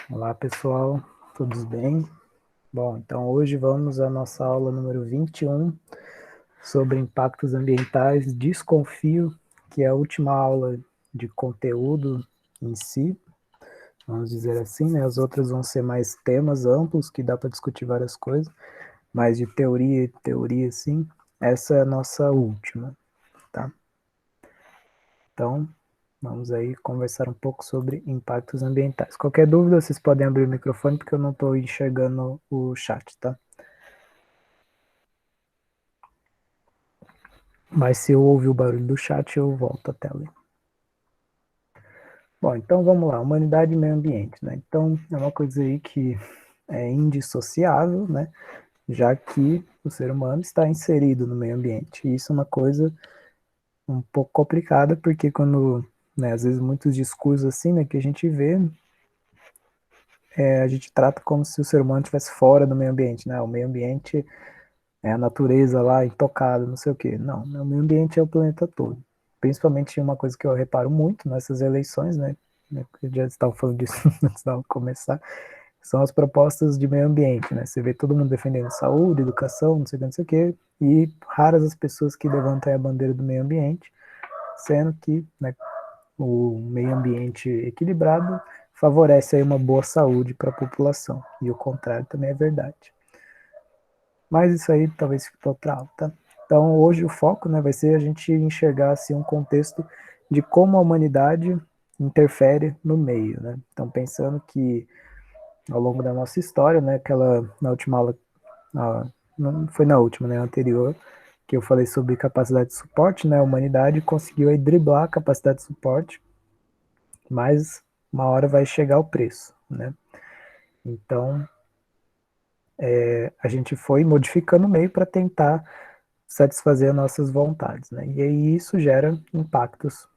Olá pessoal, todos bem? Bom, então hoje vamos à nossa aula número 21 sobre impactos ambientais. Desconfio que é a última aula de conteúdo em si, vamos dizer assim, né? As outras vão ser mais temas amplos que dá para discutir várias coisas, mas de teoria sim, essa é a nossa última, tá? Então, vamos aí conversar um pouco sobre impactos ambientais. Qualquer dúvida, vocês podem abrir o microfone, porque eu não estou enxergando o chat, tá? Mas se eu ouvir o barulho do chat, eu volto à tela. Bom, então vamos lá, humanidade e meio ambiente, né? Então, é uma coisa aí que é indissociável, né? Já que o ser humano está inserido no meio ambiente. E isso é uma coisa um pouco complicada, porque quando, né, às vezes muitos discursos assim, né, que a gente vê, a gente trata como se o ser humano estivesse fora do meio ambiente, né? O meio ambiente é a natureza lá intocada, não sei o quê. Não, o meio ambiente é o planeta todo. Principalmente uma coisa que eu reparo muito nessas eleições, né? Eu já estava falando disso antes de começar, são as propostas de meio ambiente, né? Você vê todo mundo defendendo saúde, educação, não sei o quê, e raras as pessoas que levantam a bandeira do meio ambiente, sendo que, né, o meio ambiente equilibrado favorece aí uma boa saúde para a população, e o contrário também é verdade. Mas isso aí talvez fique para outra aula, tá? Então hoje o foco, né, vai ser a gente enxergar assim, um contexto de como a humanidade interfere no meio, né? Então pensando que ao longo da nossa história, né, aquela na última aula, não foi na última, né, anterior, que eu falei sobre capacidade de suporte, né, a humanidade conseguiu aí driblar a capacidade de suporte, mas uma hora vai chegar o preço, né? Então a gente foi modificando o meio para tentar satisfazer as nossas vontades, né? E aí isso gera impactos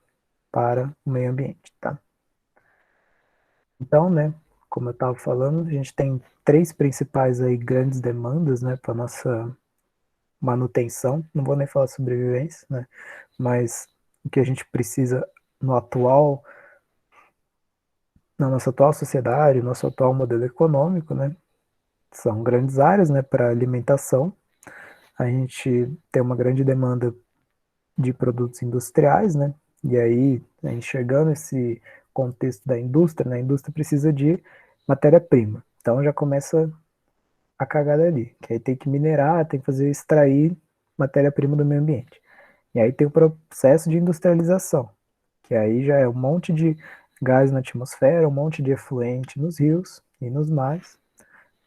para o meio ambiente, tá? Então, né, como eu estava falando, a gente tem três principais aí grandes demandas, né, para nossa manutenção. Não vou nem falar sobrevivência, né? Mas o que a gente precisa no atual, na nossa atual sociedade, nosso atual modelo econômico, né? São grandes áreas, né, para alimentação. A gente tem uma grande demanda de produtos industriais, né? E aí, né, enxergando esse contexto da indústria, né? A indústria precisa de matéria-prima. Então já começa a cagada ali, que aí tem que minerar, tem que fazer extrair matéria-prima do meio ambiente. E aí tem o processo de industrialização, que aí já é um monte de gás na atmosfera, um monte de efluente nos rios e nos mares.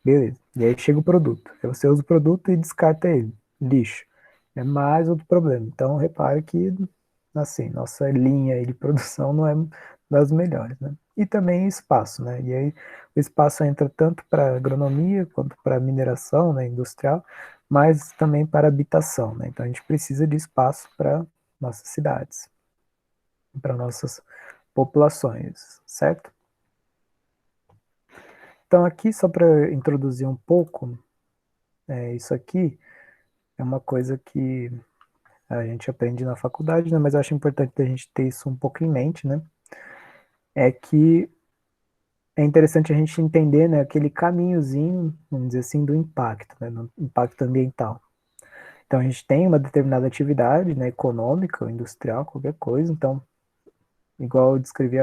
Beleza. E aí chega o produto. Aí você usa o produto e descarta ele. Lixo. É mais outro problema. Então, repare que, assim, nossa linha de produção não é das melhores, né? E também espaço, né? E aí o espaço entra tanto para agronomia quanto para mineração, né, industrial, mas também para habitação, né? Então a gente precisa de espaço para nossas cidades, para nossas populações, certo? Então aqui, só para introduzir um pouco, isso aqui é uma coisa que a gente aprende na faculdade, né? Mas eu acho importante a gente ter isso um pouco em mente, né? É que é interessante a gente entender, né, aquele caminhozinho, vamos dizer assim, do impacto, né, do impacto ambiental. Então a gente tem uma determinada atividade, né, econômica, ou industrial, qualquer coisa. Então, igual eu descrevi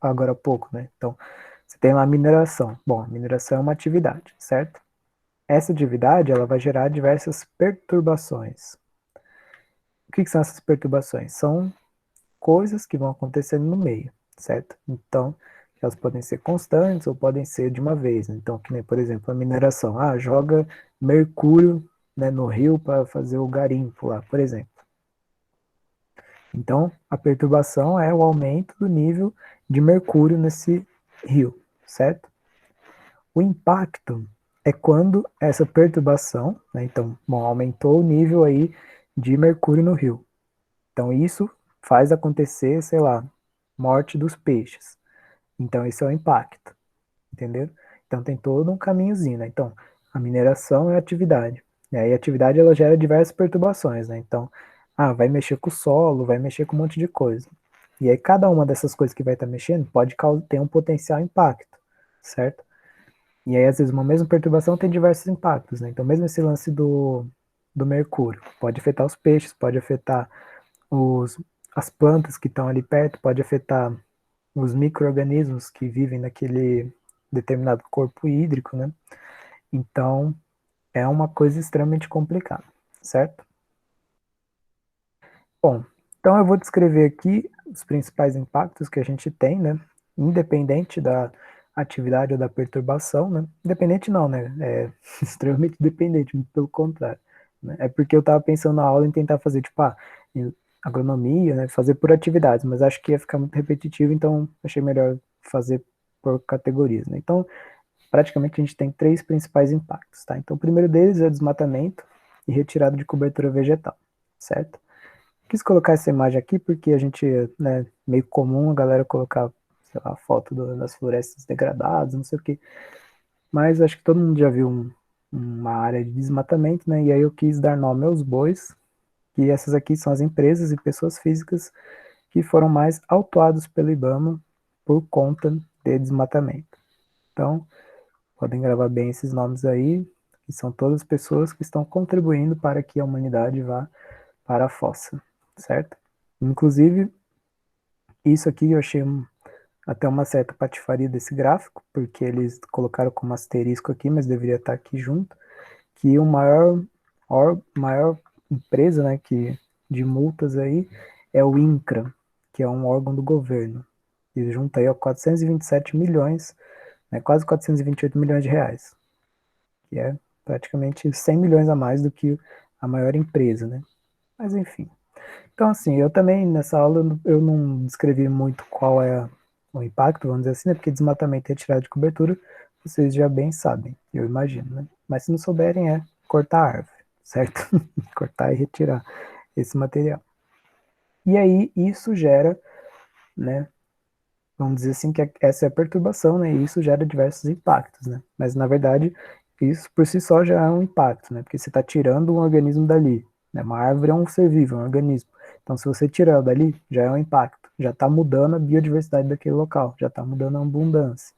agora há pouco, né? Então, você tem lá a mineração. Bom, a mineração é uma atividade, certo? Essa atividade, ela vai gerar diversas perturbações. O que são essas perturbações? São coisas que vão acontecendo no meio, certo? Então, elas podem ser constantes ou podem ser de uma vez. Então, que nem, por exemplo, a mineração. Ah, joga mercúrio, né, no rio para fazer o garimpo lá, por exemplo. Então, a perturbação é o aumento do nível de mercúrio nesse rio, certo? O impacto é quando essa perturbação, né, então, bom, aumentou o nível aí de mercúrio no rio. Então, isso faz acontecer, sei lá, morte dos peixes. Então, esse é o impacto, entendeu? Então, tem todo um caminhozinho, né? Então, a mineração é a atividade. E aí, a atividade, ela gera diversas perturbações, né? Então, vai mexer com o solo, vai mexer com um monte de coisa. E aí, cada uma dessas coisas que vai estar mexendo pode ter um potencial impacto, certo? E aí, às vezes, uma mesma perturbação tem diversos impactos, né? Então, mesmo esse lance do mercúrio pode afetar os peixes, pode afetar os, as plantas que estão ali perto, pode afetar os micro-organismos que vivem naquele determinado corpo hídrico, né? Então, é uma coisa extremamente complicada, certo? Bom, então eu vou descrever aqui os principais impactos que a gente tem, né? Independente da atividade ou da perturbação, né? Independente não, né? É extremamente dependente, muito pelo contrário. Né? É porque eu estava pensando na aula em tentar fazer, tipo, em agronomia, né? Fazer por atividades, mas acho que ia ficar muito repetitivo, então achei melhor fazer por categorias, né? Então, praticamente a gente tem três principais impactos, tá? Então, o primeiro deles é o desmatamento e retirada de cobertura vegetal, certo? Quis colocar essa imagem aqui porque a gente, né, meio comum a galera colocar, sei lá, foto das florestas degradadas, não sei o quê. Mas acho que todo mundo já viu uma área de desmatamento, né? E aí eu quis dar nome aos bois, que essas aqui são as empresas e pessoas físicas que foram mais autuados pelo IBAMA por conta de desmatamento. Então, podem gravar bem esses nomes aí, que são todas pessoas que estão contribuindo para que a humanidade vá para a fossa, certo? Inclusive, isso aqui eu achei até uma certa patifaria desse gráfico, porque eles colocaram como asterisco aqui, mas deveria estar aqui junto, que o maior empresa, né, de multas aí é o INCRA, que é um órgão do governo, e junta aí a 427 milhões, né, quase 428 milhões de reais, que é praticamente 100 milhões a mais do que a maior empresa, né? Mas enfim. Então, assim, eu também, nessa aula, eu não descrevi muito qual é o impacto, vamos dizer assim, né? Porque desmatamento e retirada de cobertura, vocês já bem sabem, eu imagino, né? Mas se não souberem, é cortar a árvore, certo? Cortar e retirar esse material. E aí, isso gera, né? Vamos dizer assim que essa é a perturbação, né? E isso gera diversos impactos, né? Mas, na verdade, isso por si só já é um impacto, né? Porque você está tirando um organismo dali, né? Uma árvore é um ser vivo, é um organismo. Então, se você tirar ela dali, já é um impacto. Já está mudando a biodiversidade daquele local, já está mudando a abundância,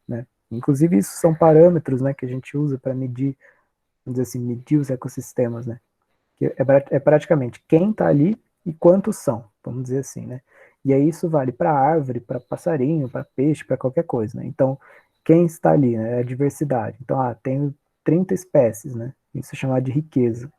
né? Inclusive, isso são parâmetros, né, que a gente usa para medir, vamos dizer assim, medir os ecossistemas, né? Que é praticamente quem está ali e quantos são, vamos dizer assim, né? E aí isso vale para árvore, para passarinho, para peixe, para qualquer coisa, né? Então, quem está ali, né? É a diversidade. Então, tenho 30 espécies, né? Isso é chamado de riqueza.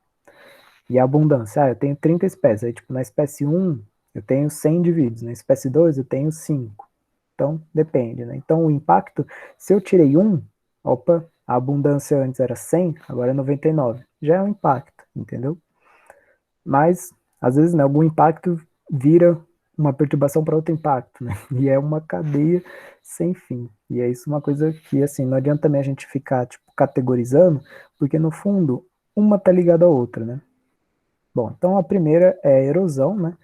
E a abundância, eu tenho 30 espécies. Aí, tipo, na espécie um eu tenho 100 indivíduos. Na espécie 2 eu tenho 5. Então, depende, né? Então, o impacto, se eu tirei um, opa, a abundância antes era 100, agora é 99. Já é um impacto, entendeu? Mas, às vezes, né, algum impacto vira uma perturbação para outro impacto, né? E é uma cadeia sem fim. E é isso uma coisa que, assim, não adianta também a gente ficar, tipo, categorizando, porque, no fundo, uma tá ligada à outra, né? Bom, então a primeira é a erosão, né?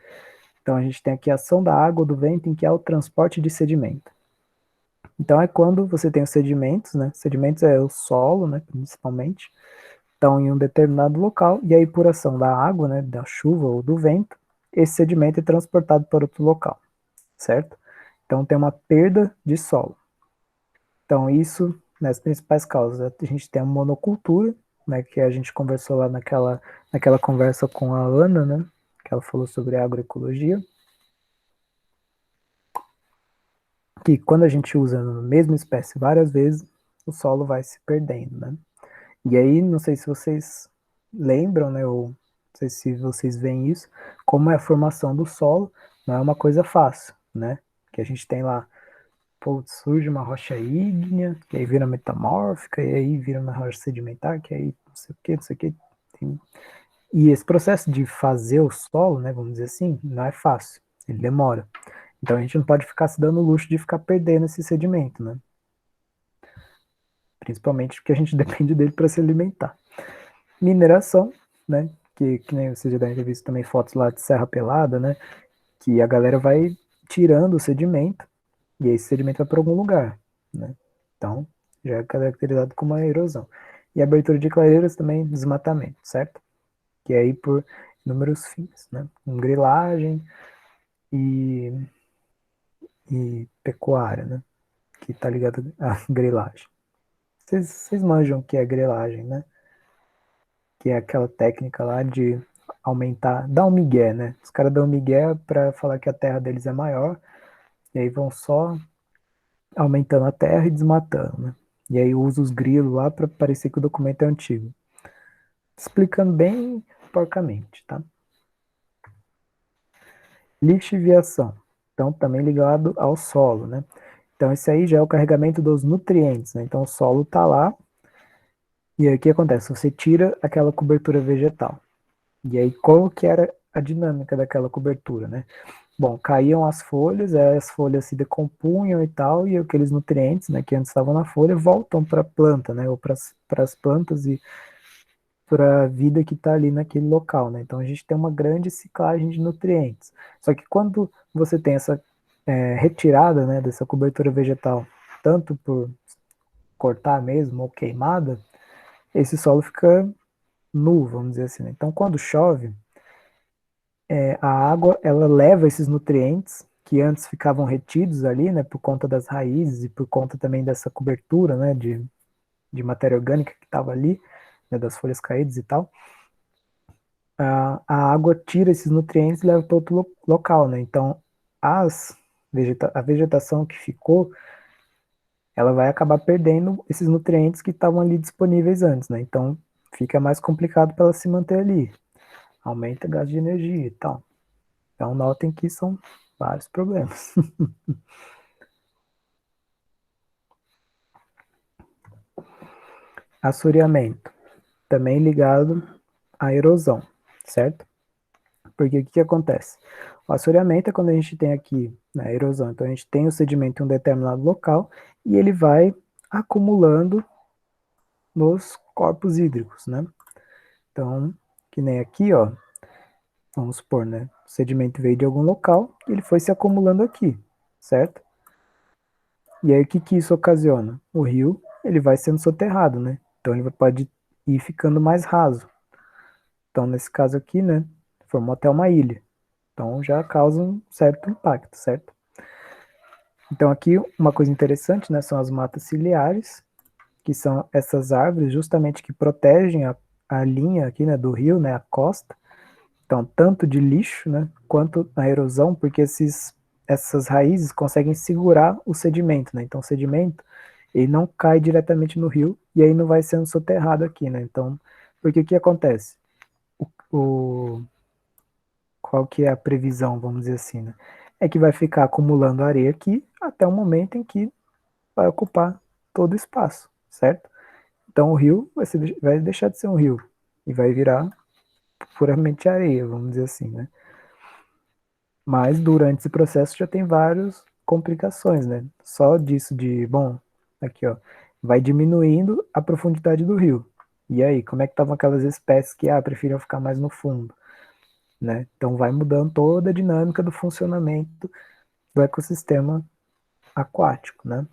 Então a gente tem aqui a ação da água ou do vento em que há o transporte de sedimento. Então é quando você tem os sedimentos, né? Sedimentos é o solo, né, principalmente, estão em um determinado local, e aí por ação da água, né, da chuva ou do vento, esse sedimento é transportado para outro local, certo? Então tem uma perda de solo. Então isso, nas principais causas, a gente tem a monocultura, né, que a gente conversou lá naquela conversa com a Ana, né, que ela falou sobre agroecologia, que quando a gente usa a mesma espécie várias vezes, o solo vai se perdendo, né? E aí, não sei se vocês lembram, né, ou não sei se vocês veem isso, como é a formação do solo, não é uma coisa fácil, né? Que a gente tem lá, pô, surge uma rocha ígnea, que aí vira metamórfica, e aí vira uma rocha sedimentar, que aí não sei o que, não sei o que. E esse processo de fazer o solo, né, vamos dizer assim, não é fácil, ele demora. Então a gente não pode ficar se dando o luxo de ficar perdendo esse sedimento, né? Principalmente porque a gente depende dele para se alimentar. Mineração, né? Que nem vocês já devem ter visto também fotos lá de Serra Pelada, né? Que a galera vai tirando o sedimento e esse sedimento vai para algum lugar, né? Então, já é caracterizado como uma erosão. E a abertura de clareiras também, desmatamento, certo? Que é aí por inúmeros fins, né? Com grilagem e pecuária, né? que tá ligado à grilagem. Vocês manjam o que é grilagem, né? Que é aquela técnica lá de aumentar, dar um migué, né? Os caras dão um migué para falar que a terra deles é maior, e aí vão só aumentando a terra e desmatando, né? E aí usa os grilos lá para parecer que o documento é antigo. Explicando bem porcamente, tá? Lixiviação. Então, também ligado ao solo, né? Então, esse aí já é o carregamento dos nutrientes, né? Então, o solo tá lá, e aí o que acontece? Você tira aquela cobertura vegetal. E aí, qual que era a dinâmica daquela cobertura, né? Bom, caíam as folhas, as folhas se decompunham e tal, e aqueles nutrientes, né, que antes estavam na folha, voltam para a planta, né, ou para as plantas e para a vida que está ali naquele local, né? Então a gente tem uma grande ciclagem de nutrientes. Só que quando você tem essa retirada, né, dessa cobertura vegetal, tanto por cortar mesmo ou queimada, esse solo fica nu, vamos dizer assim, né? Então quando chove, a água ela leva esses nutrientes que antes ficavam retidos ali, né, por conta das raízes e por conta também dessa cobertura, né, de matéria orgânica que estava ali, né, das folhas caídas e tal. A água tira esses nutrientes e leva para outro local, né? Então, a vegetação que ficou, ela vai acabar perdendo esses nutrientes que estavam ali disponíveis antes, né? Então, fica mais complicado para ela se manter ali. Aumenta o gasto de energia e tal. Então, notem que são vários problemas. Assoreamento, também ligado à erosão, certo? Porque o que acontece? O assoreamento é quando a gente tem aqui, né, a erosão. Então a gente tem o sedimento em um determinado local e ele vai acumulando nos corpos hídricos, né? Então, que nem aqui, ó, vamos supor, né? O sedimento veio de algum local e ele foi se acumulando aqui, certo? E aí o que isso ocasiona? O rio, ele vai sendo soterrado, né? Então ele pode ir ficando mais raso. Então, nesse caso aqui, né, formou até uma ilha. Então já causa um certo impacto, certo? Então aqui uma coisa interessante, né, são as matas ciliares, que são essas árvores justamente que protegem a linha aqui, né, do rio, né, a costa. Então tanto de lixo, né, quanto a erosão, porque essas raízes conseguem segurar o sedimento, né? Então o sedimento ele não cai diretamente no rio e aí não vai sendo soterrado aqui, né? Então, porque o que acontece? O, qual que é a previsão, vamos dizer assim, né? É que vai ficar acumulando areia aqui até o momento em que vai ocupar todo o espaço, certo? Então o rio vai deixar de ser um rio e vai virar puramente areia, vamos dizer assim, né? Mas durante esse processo já tem várias complicações, né? Só disso de, bom, aqui ó, vai diminuindo a profundidade do rio. E aí, como é que estavam aquelas espécies que preferiam ficar mais no fundo, né? Então vai mudando toda a dinâmica do funcionamento do ecossistema aquático, né?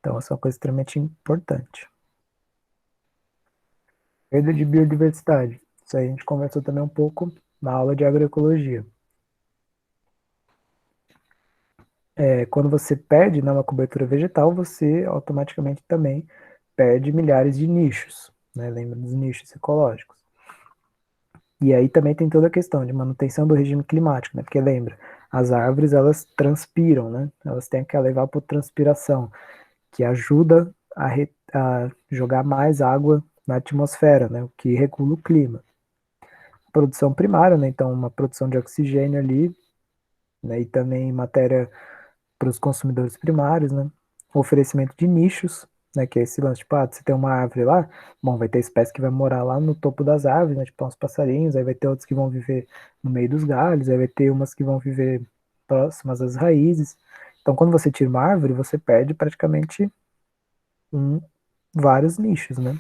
Então essa é uma coisa extremamente importante. Perda de biodiversidade. Isso aí a gente conversou também um pouco na aula de agroecologia. Quando você perde, né, uma cobertura vegetal, você automaticamente também perde milhares de nichos, né? Lembra dos nichos ecológicos. E aí também tem toda a questão de manutenção do regime climático, né? Porque lembra, as árvores elas transpiram, né? Elas têm aquela evapotranspiração, que ajuda a jogar mais água na atmosfera, né? O que regula o clima. Produção primária, né? Então uma produção de oxigênio ali, né? E também matéria para os consumidores primários, né? O oferecimento de nichos, né? Que é esse lance, tipo, você tem uma árvore lá, bom, vai ter espécie que vai morar lá no topo das árvores, né? Tipo, uns passarinhos, aí vai ter outros que vão viver no meio dos galhos, aí vai ter umas que vão viver próximas às raízes. Então, quando você tira uma árvore, você perde praticamente um, vários nichos, né?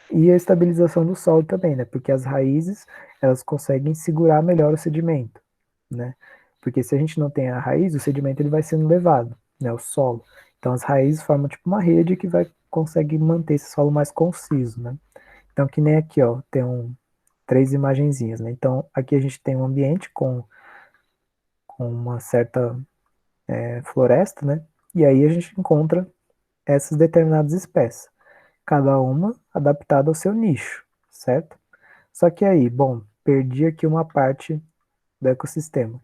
E a estabilização do solo também, né? Porque as raízes, elas conseguem segurar melhor o sedimento, né? Porque se a gente não tem a raiz, o sedimento ele vai sendo levado, né? O solo. Então as raízes formam tipo uma rede que vai conseguir manter esse solo mais conciso, né? Então que nem aqui, ó, tem três imagenzinhas, né? Então aqui a gente tem um ambiente com uma certa floresta, né? E aí a gente encontra essas determinadas espécies, cada uma adaptada ao seu nicho, certo? Só que aí, bom, perdi aqui uma parte do ecossistema.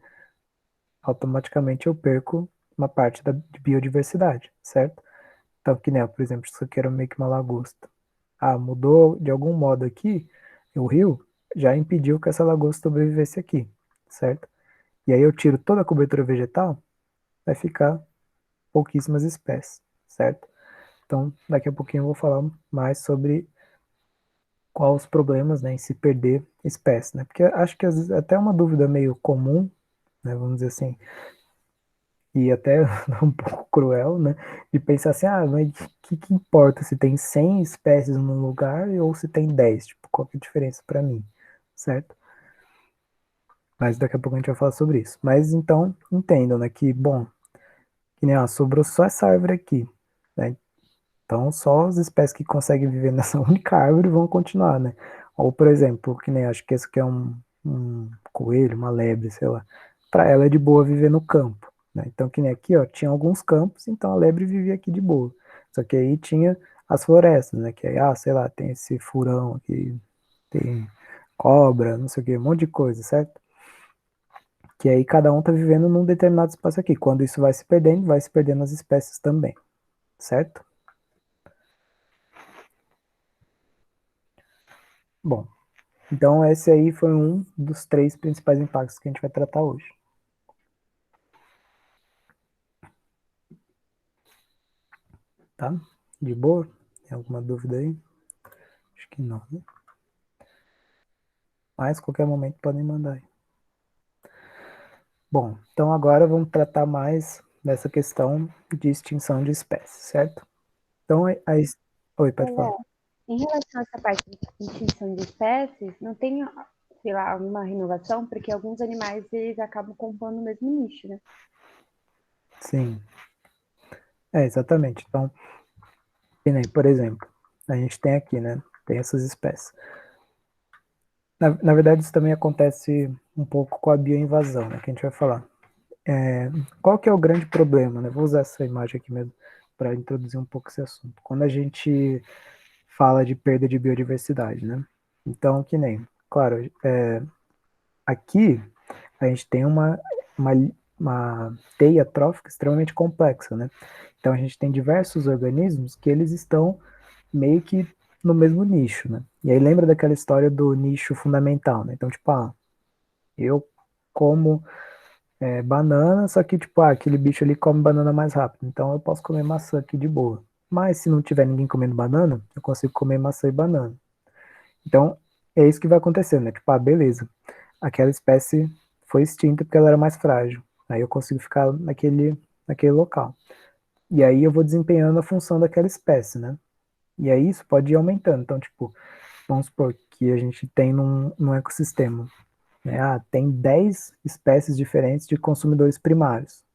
Automaticamente eu perco uma parte da biodiversidade, certo? Então, que nem, por exemplo, se eu quero meio que uma lagosta. Ah, mudou de algum modo aqui, o rio já impediu que essa lagosta sobrevivesse aqui, certo? E aí eu tiro toda a cobertura vegetal, vai ficar pouquíssimas espécies, certo? Então, daqui a pouquinho eu vou falar mais sobre quais os problemas, né, em se perder espécies, né? Porque acho que às vezes até uma dúvida meio comum, né, vamos dizer assim, e até um pouco cruel, né, de pensar assim, ah, mas o que importa se tem 100 espécies num lugar ou se tem 10? Tipo, qual que é a diferença para mim, certo? Mas daqui a pouco a gente vai falar sobre isso. Mas então, entendam, né, que, bom, que nem, ó, sobrou só essa árvore aqui, né? Então, só as espécies que conseguem viver nessa única árvore vão continuar, né? Ou, por exemplo, que nem acho que esse aqui é um coelho, uma lebre, sei lá. Para ela é de boa viver no campo, né? Então, que nem aqui, ó, tinha alguns campos, então a lebre vivia aqui de boa. Só que aí tinha as florestas, né? Que aí, ah, sei lá, tem esse furão aqui, tem cobra, não sei o que, um monte de coisa, certo? Que aí cada um tá vivendo num determinado espaço aqui. Quando isso vai se perdendo as espécies também, certo? Bom, então, esse aí foi um dos três principais impactos que a gente vai tratar hoje, tá? De boa? Tem alguma dúvida aí? Acho que não, né? Mas, qualquer momento, podem mandar aí. Bom, então agora vamos tratar mais dessa questão de extinção de espécies, certo? Então, oi, pode falar. Léo, em relação a essa parte de extinção de espécies, não tem, sei lá, alguma renovação, porque alguns animais eles acabam compondo o mesmo nicho, né? Sim, exatamente. Então, que nem, por exemplo, a gente tem aqui, né? Tem essas espécies. Na verdade, isso também acontece um pouco com a bioinvasão, né? Que a gente vai falar. É, qual que é o grande problema, né? Vou usar essa imagem aqui mesmo para introduzir um pouco esse assunto. Quando a gente fala de perda de biodiversidade, né? Então, que nem, claro, aqui a gente tem uma, uma teia trófica extremamente complexa, né? Então a gente tem diversos organismos que eles estão meio que no mesmo nicho, né? E aí lembra daquela história do nicho fundamental, né? Então, tipo, ah, eu como banana, só que, tipo, aquele bicho ali come banana mais rápido. Então eu posso comer maçã aqui de boa. Mas se não tiver ninguém comendo banana, eu consigo comer maçã e banana. Então é isso que vai acontecer, né? Tipo, ah, beleza. Aquela espécie foi extinta porque ela era mais frágil. Aí eu consigo ficar naquele local. E aí eu vou desempenhando a função daquela espécie, né? E aí isso pode ir aumentando. Então, tipo, vamos supor que a gente tem num ecossistema, né? Ah, tem 10 espécies diferentes de consumidores primários.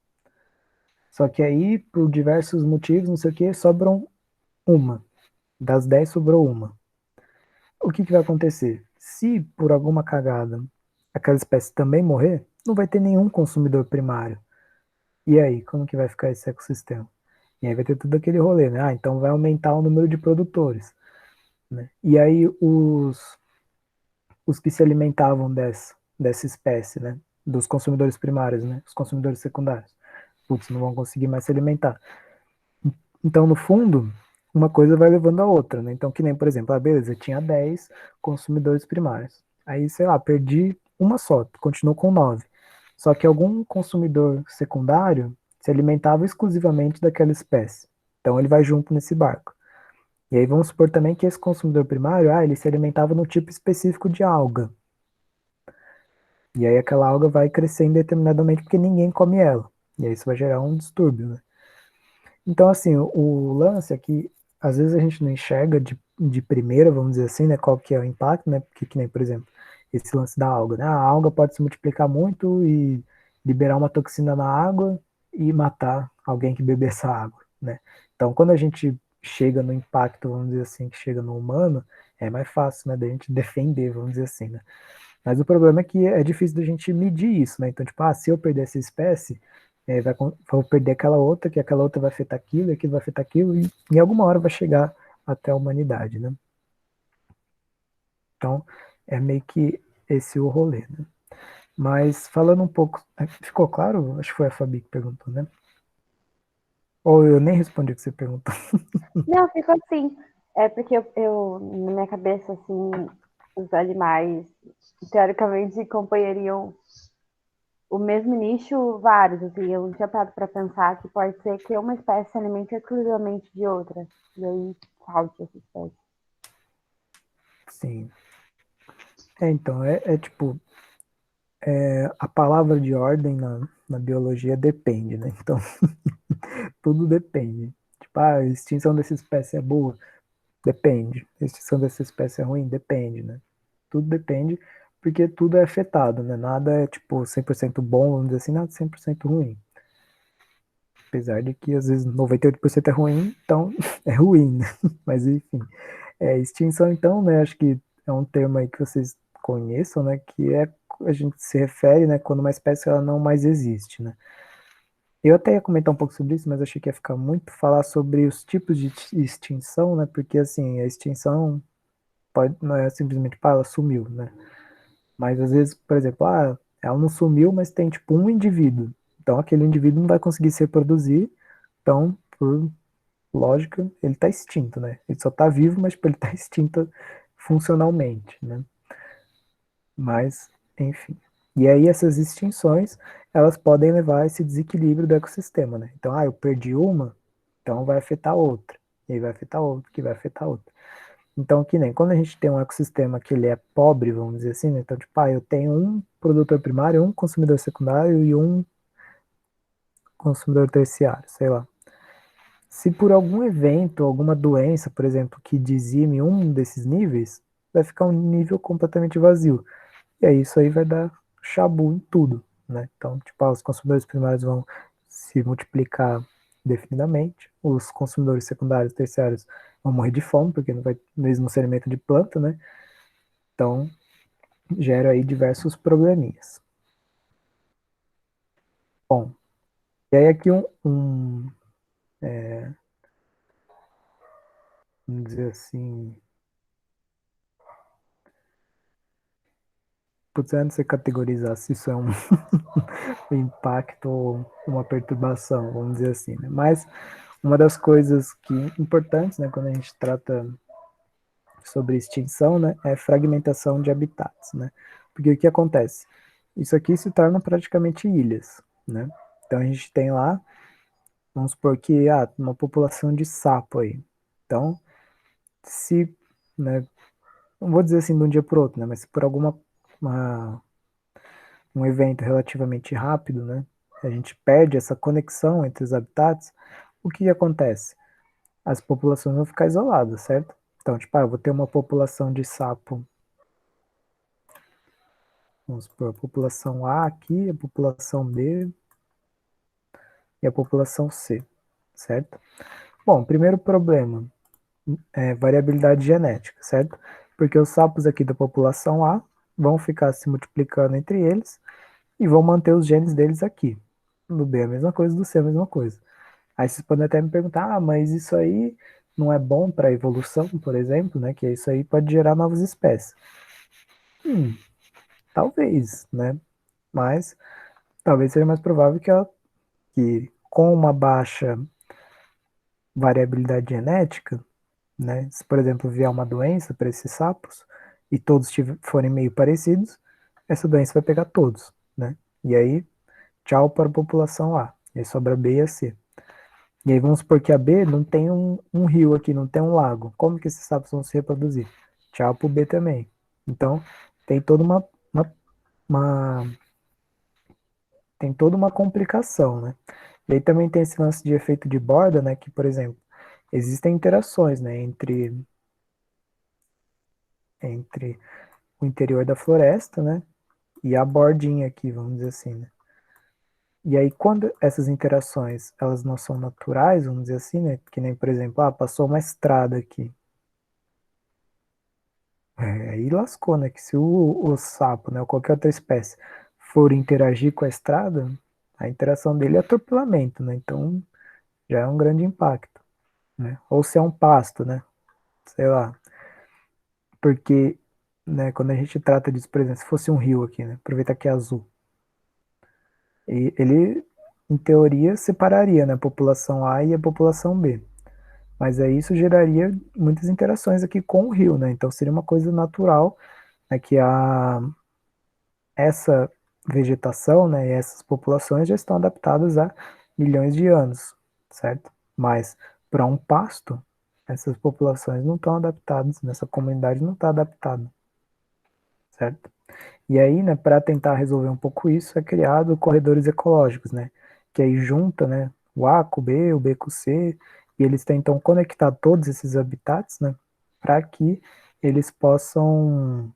Só que aí, por diversos motivos, não sei o que, sobram uma. Das 10 sobrou uma. O que, que vai acontecer? Se por alguma cagada aquela espécie também morrer, não vai ter nenhum consumidor primário. E aí, como que vai ficar esse ecossistema? E aí vai ter tudo aquele rolê, né? Ah, então vai aumentar o número de produtores, né? E aí os que se alimentavam dessa espécie, né? Dos consumidores primários, né? Os consumidores secundários. Putz, não vão conseguir mais se alimentar. Então, no fundo, uma coisa vai levando a outra, né? Então, que nem, por exemplo, beleza, eu tinha 10 consumidores primários. Aí, sei lá, perdi uma só, continuou com 9. Só que algum consumidor secundário se alimentava exclusivamente daquela espécie. Então, ele vai junto nesse barco. E aí, vamos supor também que esse consumidor primário, ele se alimentava no tipo específico de alga. E aí, aquela alga vai crescer indeterminadamente porque ninguém come ela. E aí, isso vai gerar um distúrbio, né? Então, assim, o lance é que às vezes a gente não enxerga de primeira, vamos dizer assim, né, qual que é o impacto, né, porque que nem, por exemplo, esse lance da alga, né, a alga pode se multiplicar muito e liberar uma toxina na água e matar alguém que beber essa água, né. Então, quando a gente chega no impacto, vamos dizer assim, que chega no humano, é mais fácil, né, da gente defender, vamos dizer assim, né. Mas o problema é que é difícil da gente medir isso, né, então, tipo, se eu perder essa espécie, vou perder aquela outra, que aquela outra vai afetar aquilo, e aquilo vai afetar aquilo, e em alguma hora vai chegar até a humanidade, né? Então, é meio que esse o rolê, né? Mas falando um pouco, ficou claro? Acho que foi a Fabi que perguntou, né? Ou eu nem respondi o que você perguntou. Não, ficou assim. É porque na minha cabeça, assim, os animais teoricamente acompanhariam o mesmo nicho, vários, assim, eu não tinha parado para pensar que pode ser que uma espécie se alimente exclusivamente de outra, e aí falte essa espécie. Sim. Então, tipo, a palavra de ordem na biologia depende, né? Então, tudo depende. Tipo, a extinção dessa espécie é boa? Depende. A extinção dessa espécie é ruim? Depende, né? Tudo depende, porque tudo é afetado, né? Nada é, tipo, 100% bom, vamos dizer assim, nada é 100% ruim. Apesar de que, às vezes, 98% é ruim, então é ruim, né? Mas, enfim. Extinção, então, né? Acho que é um termo aí que vocês conheçam, né? Que a gente se refere, né? Quando uma espécie ela não mais existe, né? Eu até ia comentar um pouco sobre isso, mas achei que ia ficar muito falar sobre os tipos de extinção, né? Porque, assim, a extinção não é simplesmente, pá, ela sumiu, né? Mas, às vezes, por exemplo, ela não sumiu, mas tem, tipo, um indivíduo. Então, aquele indivíduo não vai conseguir se reproduzir. Então, por lógica, ele está extinto, né? Ele só está vivo, mas tipo, ele está extinto funcionalmente, né? Mas, enfim. E aí essas extinções, elas podem levar a esse desequilíbrio do ecossistema, né? Então, eu perdi uma, então vai afetar outra. E aí vai afetar outra, que vai afetar outra. Então, que nem quando a gente tem um ecossistema que ele é pobre, vamos dizer assim, né? Então, tipo, eu tenho um produtor primário, um consumidor secundário e um consumidor terciário, sei lá. Se por algum evento, alguma doença, por exemplo, que dizime um desses níveis, vai ficar um nível completamente vazio. E aí isso aí vai dar chabu em tudo, né? Então, tipo, os consumidores primários vão se multiplicar indefinidamente, os consumidores secundários, terciários vão morrer de fome, porque não vai mesmo ser alimento de planta, né? Então, gera aí diversos probleminhas. Bom, e aí aqui vamos dizer assim, putz, eu não sei categorizar se isso é um impacto ou uma perturbação, vamos dizer assim, né? Mas uma das coisas que importantes, né, quando a gente trata sobre extinção, né, é fragmentação de habitats, né? Porque o que acontece? Isso aqui se torna praticamente ilhas, né? Então a gente tem lá, vamos supor que uma população de sapo aí. Então, se, né, não vou dizer assim de um dia para o outro, né, mas se por um evento relativamente rápido, né, a gente perde essa conexão entre os habitats, o que acontece? As populações vão ficar isoladas, certo? Então, tipo, eu vou ter uma população de sapo, vamos supor, a população A aqui, a população B e a população C, certo? Bom, primeiro problema é variabilidade genética, certo? Porque os sapos aqui da população A vão ficar se multiplicando entre eles e vão manter os genes deles aqui. Do B é a mesma coisa, do C é a mesma coisa. Aí vocês podem até me perguntar, mas isso aí não é bom para a evolução, por exemplo, né? Que isso aí pode gerar novas espécies. Hum, talvez, né? Mas talvez seja mais provável que com uma baixa variabilidade genética, né? Se, por exemplo, vier uma doença para esses sapos e todos forem meio parecidos, essa doença vai pegar todos, né? E aí, tchau para a população A. E aí sobra B e a C. E aí vamos supor que a B não tem um rio aqui, não tem um lago. Como que esses sapos vão se reproduzir? Tchau pro B também. Então, tem toda uma, uma tem toda uma complicação, né? E aí também tem esse lance de efeito de borda, né? Que, por exemplo, existem interações, né? Entre o interior da floresta, né? E a bordinha aqui, vamos dizer assim, né? E aí, quando essas interações, elas não são naturais, vamos dizer assim, né? Que nem, por exemplo, passou uma estrada aqui. Aí lascou, né? Que se o sapo, né, ou qualquer outra espécie, for interagir com a estrada, a interação dele é atropelamento, né? Então já é um grande impacto, né? Ou se é um pasto, né? Sei lá. Porque, né, quando a gente trata disso, por exemplo, se fosse um rio aqui, né? Aproveitar que é azul. E ele, em teoria, separaria, né, a população A e a população B. Mas aí isso geraria muitas interações aqui com o rio, né? Então seria uma coisa natural, né, que essa vegetação, né, e essas populações já estão adaptadas há milhões de anos, certo? Mas para um pasto, essas populações não estão adaptadas, nessa comunidade não está adaptada, certo? E aí, né, para tentar resolver um pouco isso, é criado corredores ecológicos, né, que aí junta, né, o A com o B, o B com o C, e eles tentam conectar todos esses habitats, né, para que eles possam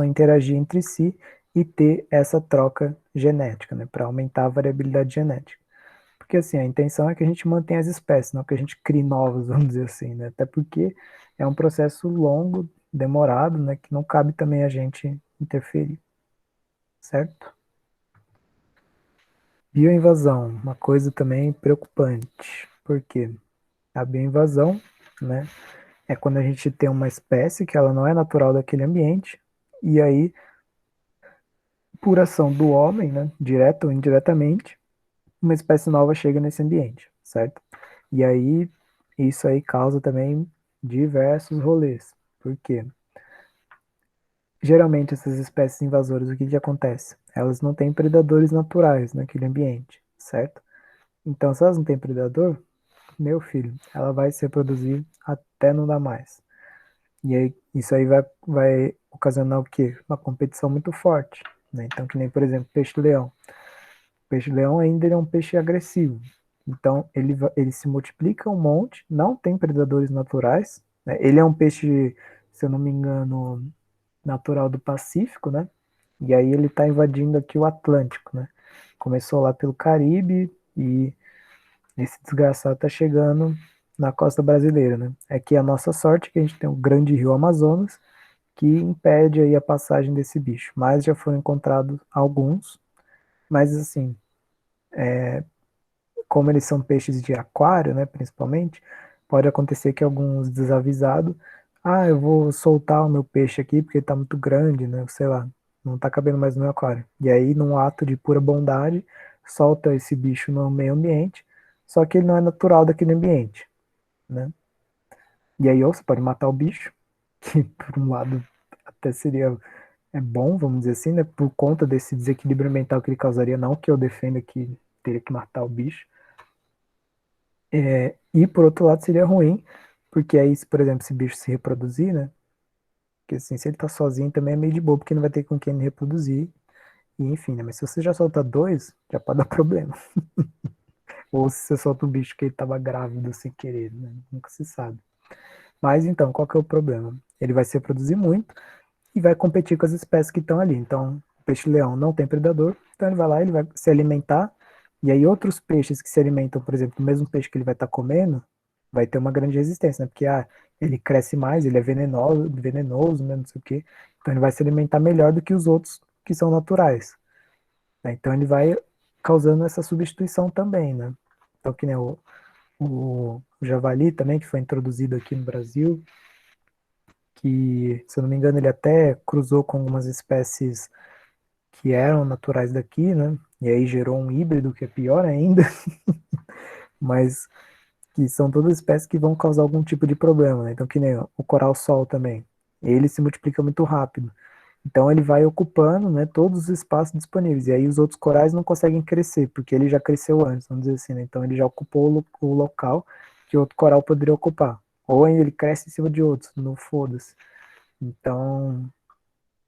interagir entre si e ter essa troca genética, né, para aumentar a variabilidade genética. Porque assim, a intenção é que a gente mantenha as espécies, não que a gente crie novas, vamos dizer assim, né? Até porque é um processo longo, demorado, né, que não cabe também a gente interferir, certo? Bioinvasão, uma coisa também preocupante. Por quê? A bioinvasão, né, é quando a gente tem uma espécie que ela não é natural daquele ambiente, e aí, por ação do homem, né, direta ou indiretamente, uma espécie nova chega nesse ambiente, certo? E aí, isso aí causa também diversos rolês. Por quê? Geralmente, essas espécies invasoras, o que que acontece? Elas não têm predadores naturais naquele ambiente, certo? Então, se elas não têm predador, meu filho, ela vai se reproduzir até não dar mais. E aí, isso aí vai ocasionar o quê? Uma competição muito forte, né? Então, que nem, por exemplo, peixe-leão. O peixe-leão ainda é um peixe agressivo. Então, ele se multiplica um monte, não tem predadores naturais, né? Ele é um peixe, se eu não me engano, natural do Pacífico, né? E aí ele está invadindo aqui o Atlântico, né? Começou lá pelo Caribe e esse desgraçado está chegando na costa brasileira, né? É que a nossa sorte é que a gente tem o grande rio Amazonas que impede aí a passagem desse bicho. Mas já foram encontrados alguns, mas assim, como eles são peixes de aquário, né, principalmente, pode acontecer que alguns desavisados, eu vou soltar o meu peixe aqui porque ele tá muito grande, né, sei lá, não tá cabendo mais no meu aquário. E aí, num ato de pura bondade, solta esse bicho no meio ambiente, só que ele não é natural daquele ambiente, né? E aí, ou você pode matar o bicho, que por um lado até seria bom, vamos dizer assim, né, por conta desse desequilíbrio mental que ele causaria, não que eu defenda que teria que matar o bicho, e por outro lado seria ruim, porque aí, se, por exemplo, esse bicho se reproduzir, né? Porque assim, se ele tá sozinho também é meio de boa, porque não vai ter com quem ele reproduzir. E enfim, né? Mas se você já solta dois, já pode dar problema. Ou se você solta um bicho que ele tava grávido sem querer, né? Nunca se sabe. Mas então, qual que é o problema? Ele vai se reproduzir muito e vai competir com as espécies que estão ali. Então, o peixe-leão não tem predador, então ele vai lá, ele vai se alimentar, e aí outros peixes que se alimentam, por exemplo, do mesmo peixe que ele vai estar comendo, vai ter uma grande resistência, né? Porque ele cresce mais, ele é venenoso, né? Não sei o quê. Então ele vai se alimentar melhor do que os outros que são naturais, né? Então ele vai causando essa substituição também, né? Então, que nem o javali também, que foi introduzido aqui no Brasil, que, se eu não me engano, ele até cruzou com algumas espécies que eram naturais daqui, né? E aí gerou um híbrido que é pior ainda, mas que são todas espécies que vão causar algum tipo de problema, né? Então, que nem o coral-sol também. Ele se multiplica muito rápido. Então, ele vai ocupando, né, todos os espaços disponíveis. E aí, os outros corais não conseguem crescer, porque ele já cresceu antes, vamos dizer assim, né? Então, ele já ocupou o local que outro coral poderia ocupar. Ou ainda ele cresce em cima de outros, não foda-se. Então,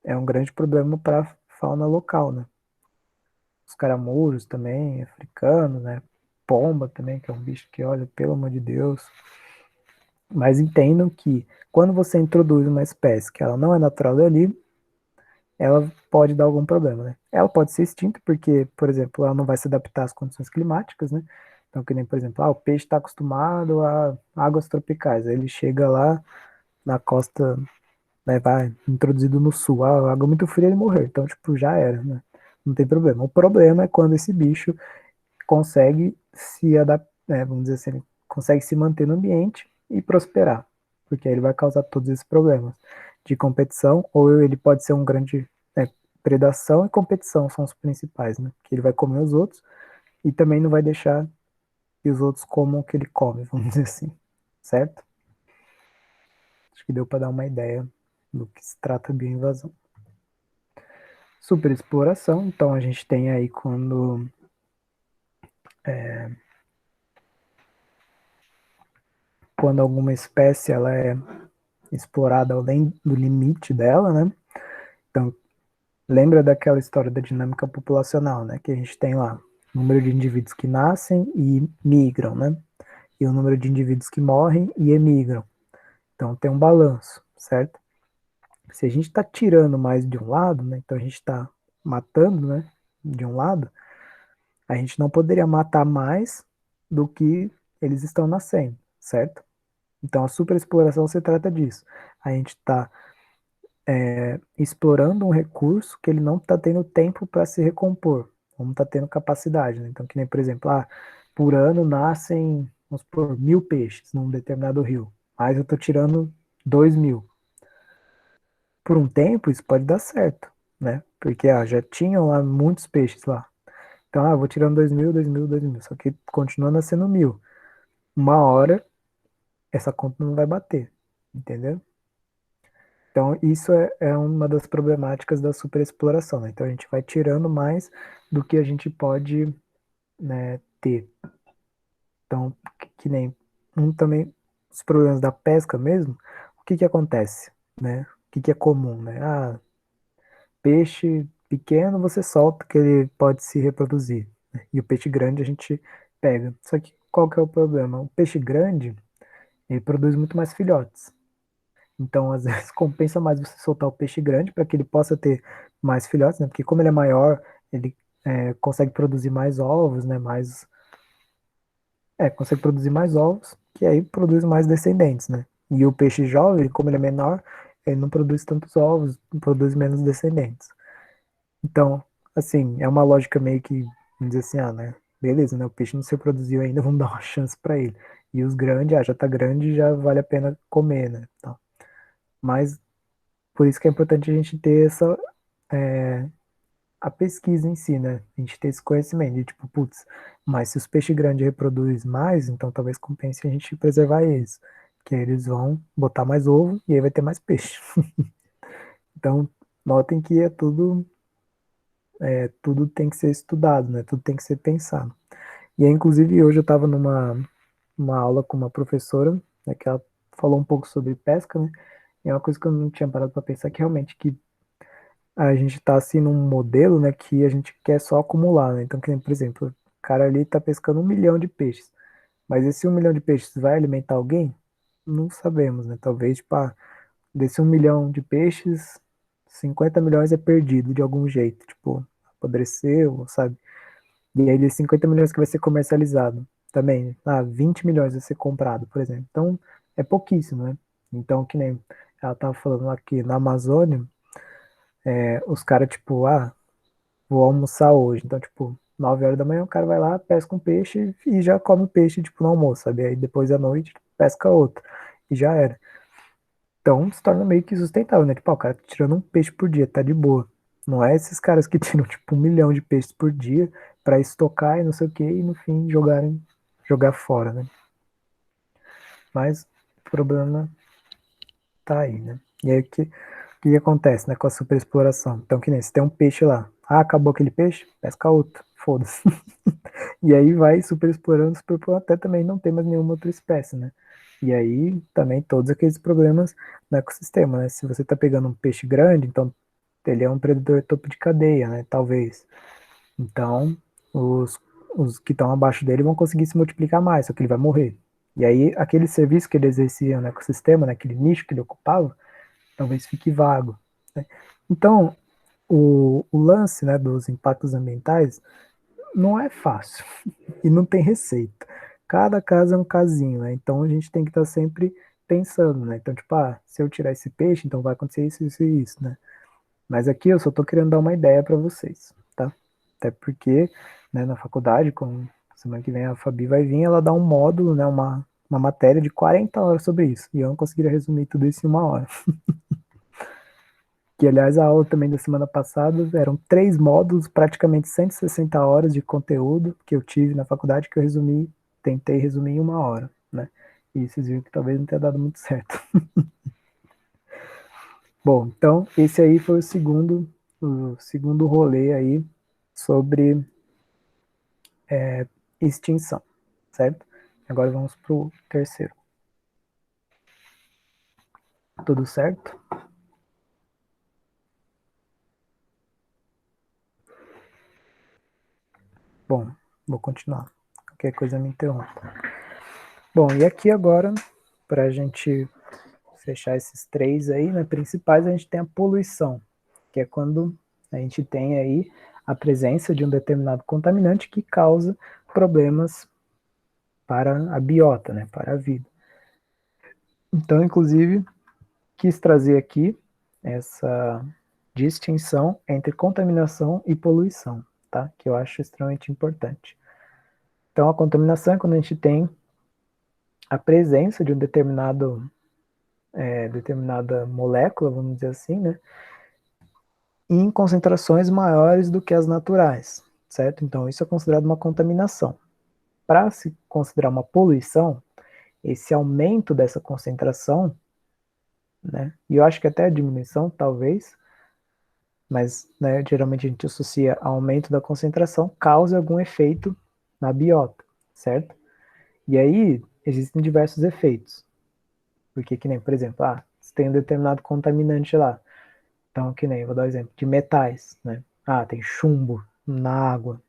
é um grande problema para a fauna local, né? Os caramujos também, africanos, né? Pomba também, que é um bicho que, olha, pelo amor de Deus. Mas entendam que quando você introduz uma espécie que ela não é natural dali, ela pode dar algum problema, né? Ela pode ser extinta porque, por exemplo, ela não vai se adaptar às condições climáticas, né? Então, que nem, por exemplo, o peixe está acostumado a águas tropicais, aí ele chega lá na costa, né, vai introduzido no sul, a água muito fria ele morreu, então, tipo, já era, né? não tem problema. O problema é quando esse bicho consegue se adaptar, vamos dizer assim, ele consegue se manter no ambiente e prosperar, porque aí ele vai causar todos esses problemas de competição, ou ele pode ser um grande, predação e competição são os principais, né? Que ele vai comer os outros e também não vai deixar que os outros comam o que ele come, vamos dizer assim, certo? Acho que deu para dar uma ideia do que se trata a bioinvasão. Superexploração, então a gente tem aí quando alguma espécie ela é explorada além do limite dela, né? Então, lembra daquela história da dinâmica populacional, né? Que a gente tem lá o número de indivíduos que nascem e migram, né? E o número de indivíduos que morrem e emigram. Então tem um balanço, certo? Se a gente está tirando mais de um lado, né? Então a gente está matando, né? De um lado, a gente não poderia matar mais do que eles estão nascendo, certo? Então a superexploração se trata disso. A gente está explorando um recurso que ele não está tendo tempo para se recompor, não está tendo capacidade. Né? Então, que nem, por exemplo, por ano nascem, vamos supor, 1.000 peixes num determinado rio, mas eu estou tirando 2.000. Por um tempo, isso pode dar certo, né? Porque já tinham lá muitos peixes lá. Então, eu vou tirando 2.000, 2.000, 2.000, só que continua nascendo 1.000. Uma hora, essa conta não vai bater, entendeu? Então, isso é uma das problemáticas da superexploração, né? Então, a gente vai tirando mais do que a gente pode, né, ter. Então, que nem também os problemas da pesca mesmo, o que que acontece, né? O que que é comum, né? Peixe pequeno você solta que ele pode se reproduzir, né? E o peixe grande a gente pega. Só que qual que é o problema? O peixe grande, ele produz muito mais filhotes. Então, às vezes, compensa mais você soltar o peixe grande para que ele possa ter mais filhotes, né? Porque como ele é maior, ele consegue produzir mais ovos, né? Consegue produzir mais ovos, que aí produz mais descendentes, né? E o peixe jovem, como ele é menor, ele não produz tantos ovos, produz menos descendentes. Então, assim, é uma lógica meio que, vamos dizer assim, né? Beleza, né? O peixe não se reproduziu ainda, vamos dar uma chance para ele. E os grandes, já tá grande, já vale a pena comer, né? Então, mas por isso que é importante a gente ter a pesquisa em si, né? A gente ter esse conhecimento de tipo, putz, mas se os peixes grandes reproduzem mais, então talvez compense a gente preservar eles. Que aí eles vão botar mais ovo e aí vai ter mais peixe. Então, notem que tudo tem que ser estudado, né? Tudo tem que ser pensado. E aí, inclusive, hoje eu estava numa aula com uma professora, né, que ela falou um pouco sobre pesca, né? E é uma coisa que eu não tinha parado para pensar que realmente que a gente está assim num modelo, né, que a gente quer só acumular, né? Então, que nem, por exemplo, o cara ali está pescando 1 milhão de peixes, mas esse 1 milhão de peixes vai alimentar alguém? Não sabemos, né? Talvez, tipo, desse 1 milhão de peixes, 50 milhões é perdido de algum jeito, tipo, apodreceu, sabe? E aí, desses 50 milhões que vai ser comercializado também, 20 milhões vai ser comprado, por exemplo. Então, é pouquíssimo, né? Então, que nem ela estava falando aqui na Amazônia, os caras, tipo, vou almoçar hoje. Então, tipo, 9 horas da manhã o cara vai lá, pesca um peixe e já come o peixe, tipo, no almoço, sabe? Aí depois à noite pesca outro. E já era. Então se torna meio que sustentável, né? Tipo, o cara tá tirando um peixe por dia, tá de boa. Não é esses caras que tiram, tipo, 1 milhão de peixes por dia pra estocar e não sei o que, e no fim jogar fora, né? Mas o problema tá aí, né? E aí o que acontece, né, com a superexploração? Então, que nem se tem um peixe lá. Acabou aquele peixe, pesca outro. Foda-se. E aí vai super explorando até também não ter mais nenhuma outra espécie, né? E aí também todos aqueles problemas no ecossistema, né? Se você está pegando um peixe grande, então ele é um predador topo de cadeia, né? Talvez. Então os, os que estão abaixo dele vão conseguir se multiplicar mais, só que ele vai morrer. E aí aquele serviço que ele exercia no ecossistema, né? Aquele nicho que ele ocupava, talvez fique vago, né? Então o lance, né, dos impactos ambientais não é fácil e não tem receita. Cada caso é um casinho, né? Então a gente tem que estar sempre pensando, né? Então, tipo, se eu tirar esse peixe, então vai acontecer isso, isso e isso, né? Mas aqui eu só tô querendo dar uma ideia para vocês, tá? até porque, né, na faculdade, como semana que vem a Fabi vai vir, ela dá um módulo, né, uma matéria de 40 horas sobre isso, e eu não conseguiria resumir tudo isso em 1 hora. Que, aliás, a aula também da semana passada eram 3 módulos, praticamente 160 horas de conteúdo que eu tive na faculdade, que eu tentei resumir em 1 hora, né? E vocês viram que talvez não tenha dado muito certo. Bom, então esse aí foi o segundo rolê aí sobre extinção, certo? Agora vamos pro terceiro. Tudo certo? Bom, vou continuar. Qualquer coisa me interrompa. Bom, e aqui agora, para a gente fechar esses 3 aí, né, principais, a gente tem a poluição, que é quando a gente tem aí a presença de um determinado contaminante que causa problemas para a biota, né, para a vida. Então, inclusive, quis trazer aqui essa distinção entre contaminação e poluição, tá? Que eu acho extremamente importante. Então, a contaminação é quando a gente tem a presença de um determinada molécula, vamos dizer assim, né? Em concentrações maiores do que as naturais, certo? Então, isso é considerado uma contaminação. Para se considerar uma poluição, esse aumento dessa concentração, né? E eu acho que até a diminuição, talvez, mas, né, geralmente a gente associa aumento da concentração causa algum efeito na biota, certo? E aí existem diversos efeitos, porque que nem, por exemplo, você tem um determinado contaminante lá, então que nem, vou dar um exemplo, de metais, né? Tem chumbo na água.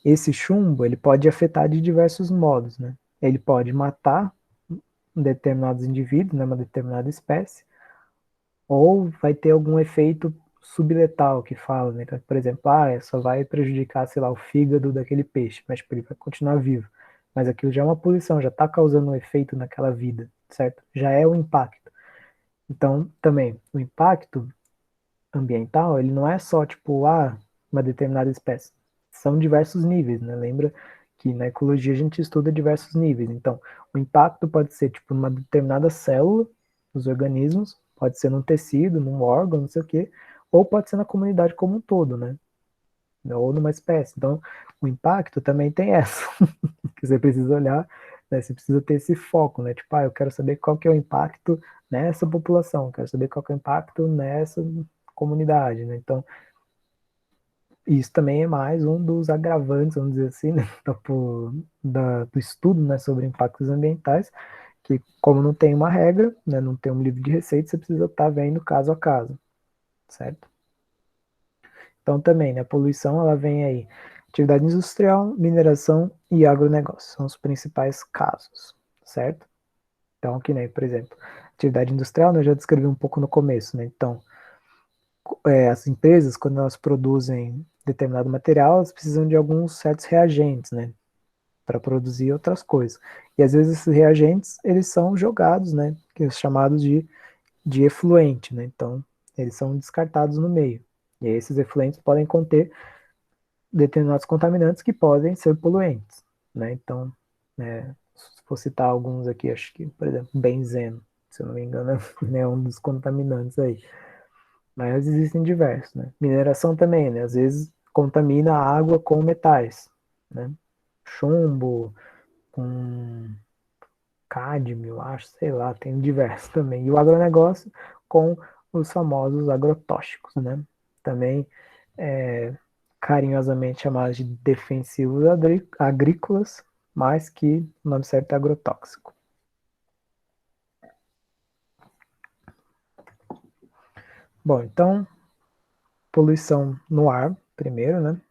Esse chumbo, ele pode afetar de diversos modos, né? Ele pode matar determinados indivíduos, né, uma determinada espécie, ou vai ter algum efeito subletal que fala, né? Por exemplo, só vai prejudicar, sei lá, o fígado daquele peixe, mas tipo, ele vai continuar vivo. Mas aquilo já é uma poluição, já está causando um efeito naquela vida, certo? Já é o impacto. Então, também, o impacto ambiental, ele não é só, tipo, uma determinada espécie. São diversos níveis, né? Lembra que na ecologia a gente estuda diversos níveis. Então, o impacto pode ser, tipo, numa determinada célula dos organismos, pode ser num tecido, num órgão, não sei o quê, ou pode ser na comunidade como um todo, né? Ou numa espécie. Então, o impacto também tem essa, que você precisa olhar, né? Você precisa ter esse foco, né? Tipo, eu quero saber qual que é o impacto nessa população, quero saber qual que é o impacto nessa comunidade, né? Então, isso também é mais um dos agravantes, vamos dizer assim, né, do estudo, né, sobre impactos ambientais, que como não tem uma regra, né, não tem um livro de receita, você precisa estar vendo caso a caso, certo? Então também, né, a poluição, ela vem aí, atividade industrial, mineração e agronegócio, são os principais casos, certo? Então, que nem, por exemplo, atividade industrial, né, eu já descrevi um pouco no começo, né, então, as empresas, quando elas produzem determinado material, elas precisam de alguns certos reagentes, né, para produzir outras coisas. E às vezes esses reagentes, eles são jogados, né, que é chamados de efluente, né, então eles são descartados no meio. E aí esses efluentes podem conter determinados contaminantes que podem ser poluentes, né, então, se for citar alguns aqui, acho que, por exemplo, benzeno, se eu não me engano, é um dos contaminantes aí. Mas existem diversos, né? Mineração também, né? Às vezes contamina a água com metais, né? Chumbo, com cádmio, acho, sei lá, tem diversos também. E o agronegócio com os famosos agrotóxicos, né? Também carinhosamente chamados de defensivos agrícolas, mas que o nome certo é agrotóxico. Bom, então, poluição no ar, primeiro, né?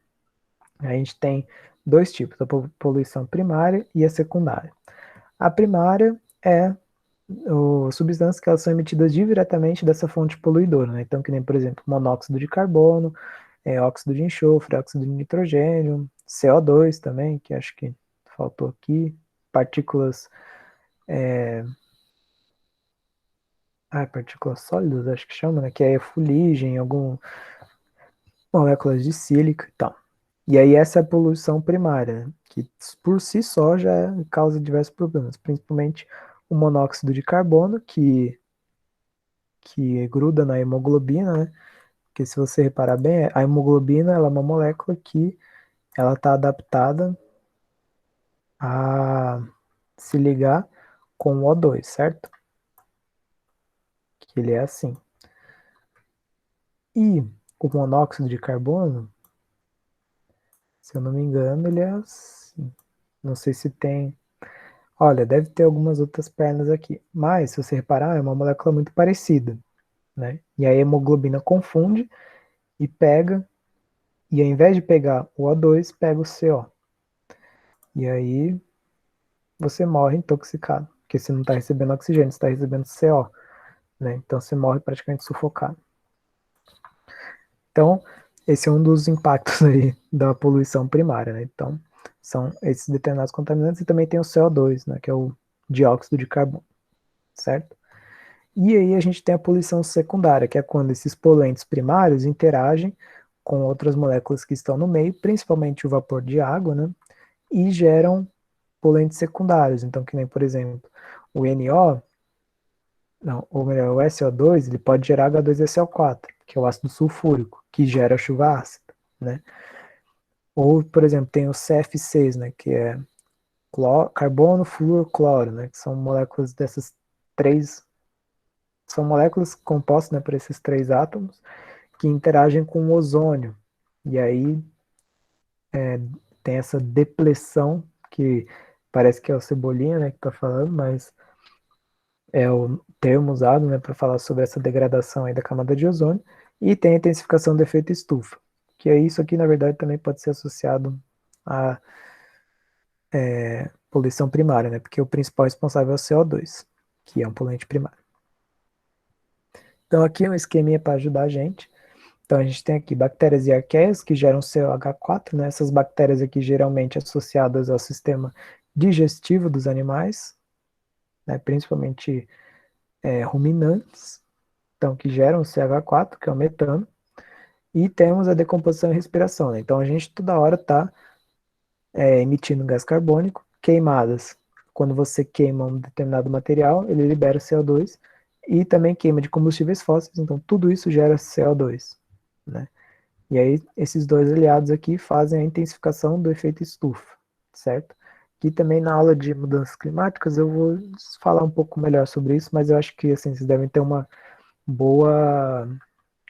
A gente tem 2 tipos, a poluição primária e a secundária. A primária é substâncias que elas são emitidas diretamente dessa fonte poluidora, né? Então, que nem, por exemplo, monóxido de carbono, óxido de enxofre, óxido de nitrogênio, CO2 também, que acho que faltou aqui, partículas, partículas sólidas, acho que chama, né? Que é fuligem, algumas moléculas de sílica e tal. E aí essa é a poluição primária, né? Que por si só já causa diversos problemas, principalmente o monóxido de carbono, que gruda na hemoglobina, né? Porque se você reparar bem, a hemoglobina ela é uma molécula que ela está adaptada a se ligar com o O2, certo? Que ele é assim. E o monóxido de carbono, se eu não me engano, ele é assim. Não sei se tem. Olha, deve ter algumas outras pernas aqui. Mas, se você reparar, é uma molécula muito parecida, né? E a hemoglobina confunde e pega, e ao invés de pegar o O2, pega o CO. E aí você morre intoxicado, porque você não está recebendo oxigênio, você está recebendo CO, né? Então você morre praticamente sufocado. Então, esse é um dos impactos aí da poluição primária, né? Então, são esses determinados contaminantes e também tem o CO2, né, que é o dióxido de carbono, certo? E aí a gente tem a poluição secundária, que é quando esses poluentes primários interagem com outras moléculas que estão no meio, principalmente o vapor de água, né? E geram poluentes secundários. Então, que nem, por exemplo, o NO, não, ou melhor, o SO2, ele pode gerar H2SO4, que é o ácido sulfúrico, que gera chuva ácida, né? Ou, por exemplo, tem os CFCs, né, que é carbono, flúor, cloro, né, que são moléculas dessas três, são moléculas compostas, né, por esses três átomos, que interagem com o ozônio. E aí tem essa depressão, que parece que é o Cebolinha, né, que está falando, mas é o termo usado, né, para falar sobre essa degradação aí da camada de ozônio, e tem a intensificação do efeito estufa, que é isso aqui, na verdade, também pode ser associado à poluição primária, né, porque o principal responsável é o CO2, que é um poluente primário. Então aqui é um esqueminha para ajudar a gente. Então a gente tem aqui bactérias e arqueias que geram COH4, né? Essas bactérias aqui geralmente associadas ao sistema digestivo dos animais, né? Principalmente ruminantes, então que geram o CH4, que é o metano, e temos a decomposição e respiração, né? Então a gente toda hora está emitindo gás carbônico, queimadas. Quando você queima um determinado material, ele libera CO2 e também queima de combustíveis fósseis, então tudo isso gera CO2, né? E aí, esses dois aliados aqui fazem a intensificação do efeito estufa, certo? Que também na aula de mudanças climáticas eu vou falar um pouco melhor sobre isso, mas eu acho que assim, vocês devem ter uma boa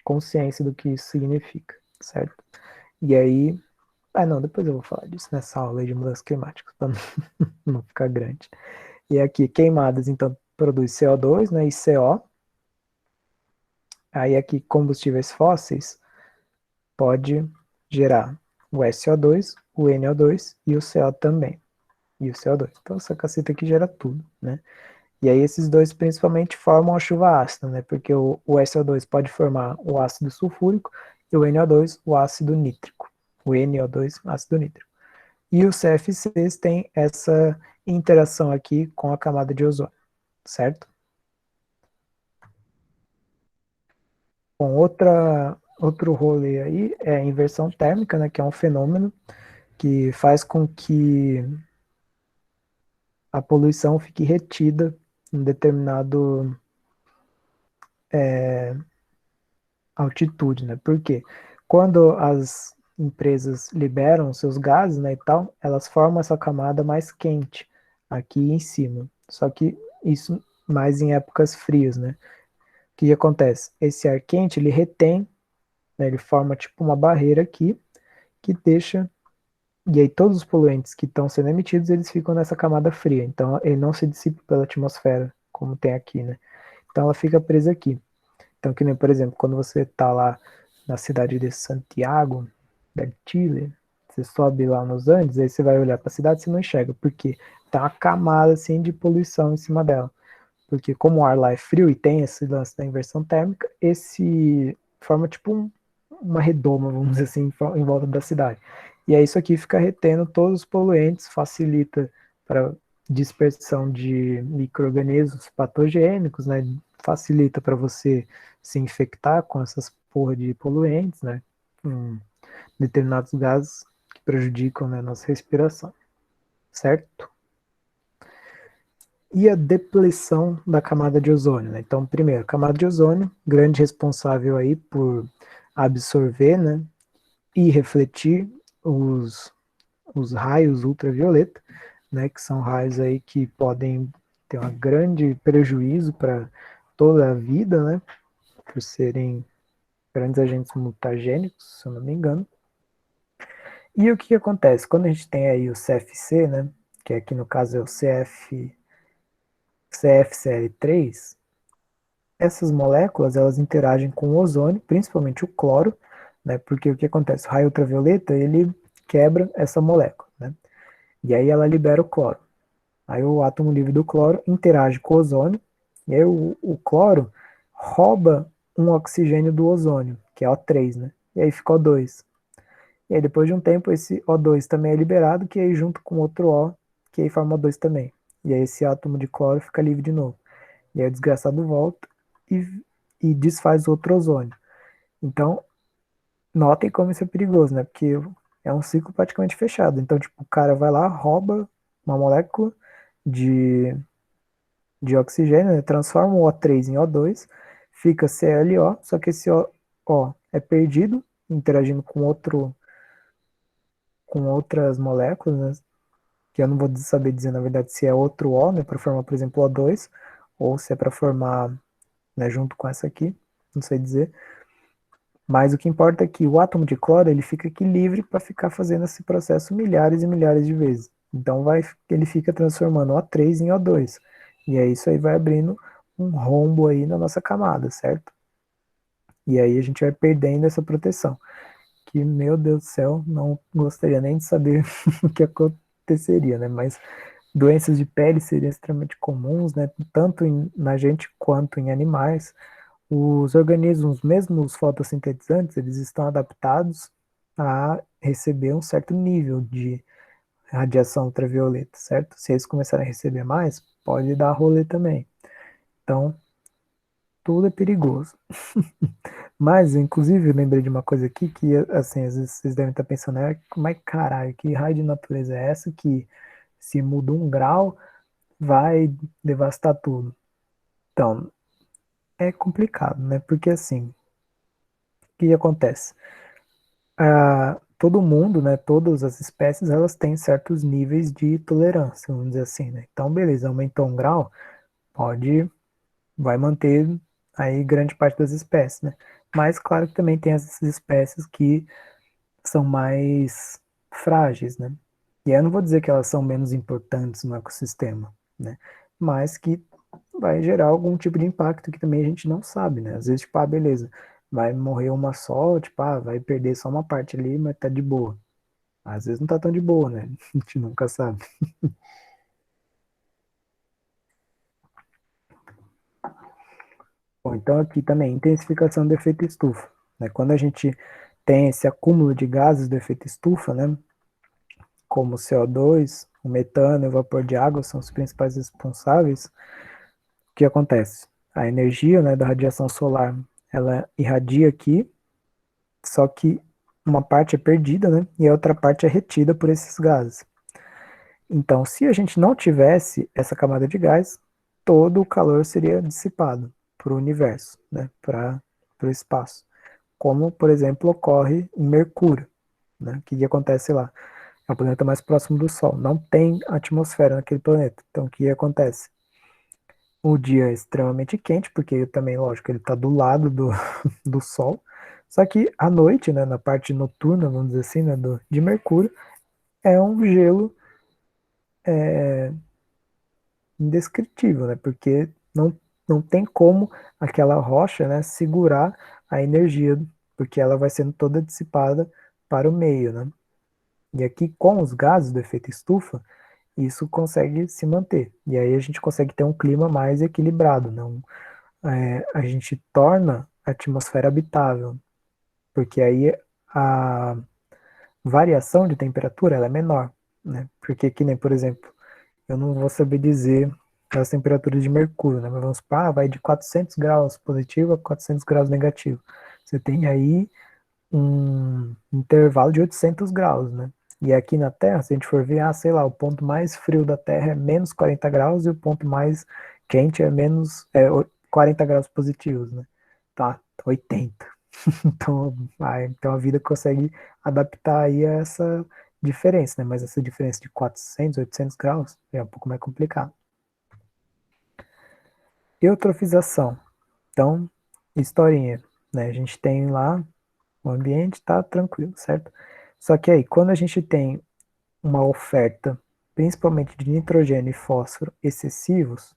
consciência do que isso significa, certo? E aí, não, depois eu vou falar disso nessa aula de mudanças climáticas, para não ficar grande. E aqui, queimadas, então, produz CO2, né, e CO. Aí aqui, combustíveis fósseis, pode gerar o SO2, o NO2 e o CO também. E o CO2. Então essa caceta aqui gera tudo, né? E aí esses dois principalmente formam a chuva ácida, né? Porque o SO2 pode formar o ácido sulfúrico e o NO2 o ácido nítrico. O NO2 ácido nítrico. E os CFCs têm essa interação aqui com a camada de ozônio, certo? Bom, outro rolê aí é a inversão térmica, né? Que é um fenômeno que faz com que a poluição fique retida em determinado altitude, né? Porque quando as empresas liberam seus gases, né, e tal, elas formam essa camada mais quente aqui em cima. Só que isso mais em épocas frias, né? O que acontece? Esse ar quente, ele retém, né, ele forma tipo uma barreira aqui que deixa e aí todos os poluentes que estão sendo emitidos, eles ficam nessa camada fria. Então ele não se dissipa pela atmosfera, como tem aqui, né? Então ela fica presa aqui. Então, que nem, por exemplo, quando você está lá na cidade de Santiago, del Chile, você sobe lá nos Andes, aí você vai olhar para a cidade e você não enxerga, porque tá uma camada assim de poluição em cima dela. Porque como o ar lá é frio e tem esse lance da inversão térmica, esse forma tipo uma redoma, vamos dizer assim, em volta da cidade. E aí isso aqui fica retendo todos os poluentes, facilita para dispersão de micro-organismos patogênicos, né? Facilita para você se infectar com essas porra de poluentes, né? Determinados gases prejudicam, né, a nossa respiração, certo? E a depleção da camada de ozônio, né? Então, primeiro, camada de ozônio, grande responsável aí por absorver, né, e refletir os raios ultravioleta, né, que são raios aí que podem ter um grande prejuízo para toda a vida, né, por serem grandes agentes mutagênicos, se eu não me engano. E o que acontece? Quando a gente tem aí o CFC, né, que aqui no caso é o CFCl3, essas moléculas elas interagem com o ozônio, principalmente o cloro, né, porque o que acontece? O raio ultravioleta ele quebra essa molécula, né, e aí ela libera o cloro. Aí o átomo livre do cloro interage com o ozônio, e aí o cloro rouba um oxigênio do ozônio, que é O3, né? E aí fica O2. E aí depois de um tempo esse O2 também é liberado, que aí junto com outro O, que aí forma O2 também. E aí esse átomo de cloro fica livre de novo. E aí o desgraçado volta e, e desfaz outro ozônio. Então, notem como isso é perigoso, né? Porque é um ciclo praticamente fechado. Então, tipo, o cara vai lá, rouba uma molécula de de oxigênio, né, transforma o O3 em O2, fica ClO, só que esse O é perdido, interagindo com outras moléculas, né, que eu não vou saber dizer, na verdade, se é outro O, né, para formar, por exemplo, O2, ou se é para formar, né, junto com essa aqui, não sei dizer. Mas o que importa é que o átomo de cloro ele fica aqui livre para ficar fazendo esse processo milhares e milhares de vezes. Então ele fica transformando O3 em O2. E aí isso aí vai abrindo um rombo aí na nossa camada, certo? E aí a gente vai perdendo essa proteção. Que, meu Deus do céu, não gostaria nem de saber o que aconteceria, né? Mas doenças de pele seriam extremamente comuns, né? Tanto na gente quanto em animais. Os organismos, mesmo os fotossintetizantes, eles estão adaptados a receber um certo nível de radiação ultravioleta, certo? Se eles começarem a receber mais, pode dar rolê também. Então, tudo é perigoso. Mas, inclusive, eu lembrei de uma coisa aqui que, assim, às vezes vocês devem estar pensando, como é que caralho, que raio de natureza é essa que se muda 1 grau vai devastar tudo? Então, é complicado, né? Porque, assim, o que acontece? Todo mundo, né, todas as espécies, elas têm certos níveis de tolerância, vamos dizer assim, né? Então, beleza, aumentou 1 grau, vai manter aí grande parte das espécies, né? Mas, claro que também tem essas espécies que são mais frágeis, né? E eu não vou dizer que elas são menos importantes no ecossistema, né? Mas que vai gerar algum tipo de impacto que também a gente não sabe, né? Às vezes, tipo, beleza, vai morrer uma só, tipo, vai perder só uma parte ali, mas tá de boa. Às vezes não tá tão de boa, né? A gente nunca sabe. Bom, então aqui também, intensificação do efeito estufa, né? Quando a gente tem esse acúmulo de gases do efeito estufa, né? Como o CO2, o metano e o vapor de água são os principais responsáveis. O que acontece? A energia, né, da radiação solar, ela irradia aqui, só que uma parte é perdida, né, e a outra parte é retida por esses gases. Então, se a gente não tivesse essa camada de gás, todo o calor seria dissipado para o universo, né, para o espaço. Como, por exemplo, ocorre em Mercúrio. Né? O que acontece lá? É o planeta mais próximo do Sol. Não tem atmosfera naquele planeta. Então, o que acontece? O dia é extremamente quente, porque também, lógico, ele está do lado do Sol. Só que à noite, né, na parte noturna, vamos dizer assim, né, de Mercúrio, é um gelo indescritível, né, porque não tem como aquela rocha, né, segurar a energia, porque ela vai sendo toda dissipada para o meio, né. E aqui, com os gases do efeito estufa, isso consegue se manter. E aí a gente consegue ter um clima mais equilibrado, não? A gente torna a atmosfera habitável, porque aí a variação de temperatura ela é menor, né? Porque que nem, por exemplo, eu não vou saber dizer as temperaturas de Mercúrio, né? Mas vamos supor, vai de 400 graus positivo a 400 graus negativo. Você tem aí um intervalo de 800 graus, né? E aqui na Terra, se a gente for ver, sei lá, o ponto mais frio da Terra é menos 40 graus e o ponto mais quente é menos 40 graus positivos, né? Tá, 80. Então a vida consegue adaptar aí a essa diferença, né? Mas essa diferença de 400, 800 graus é um pouco mais complicado. Eutrofização. Então, historinha, né? A gente tem lá o ambiente, tá tranquilo, certo? Só que aí, quando a gente tem uma oferta, principalmente de nitrogênio e fósforo excessivos,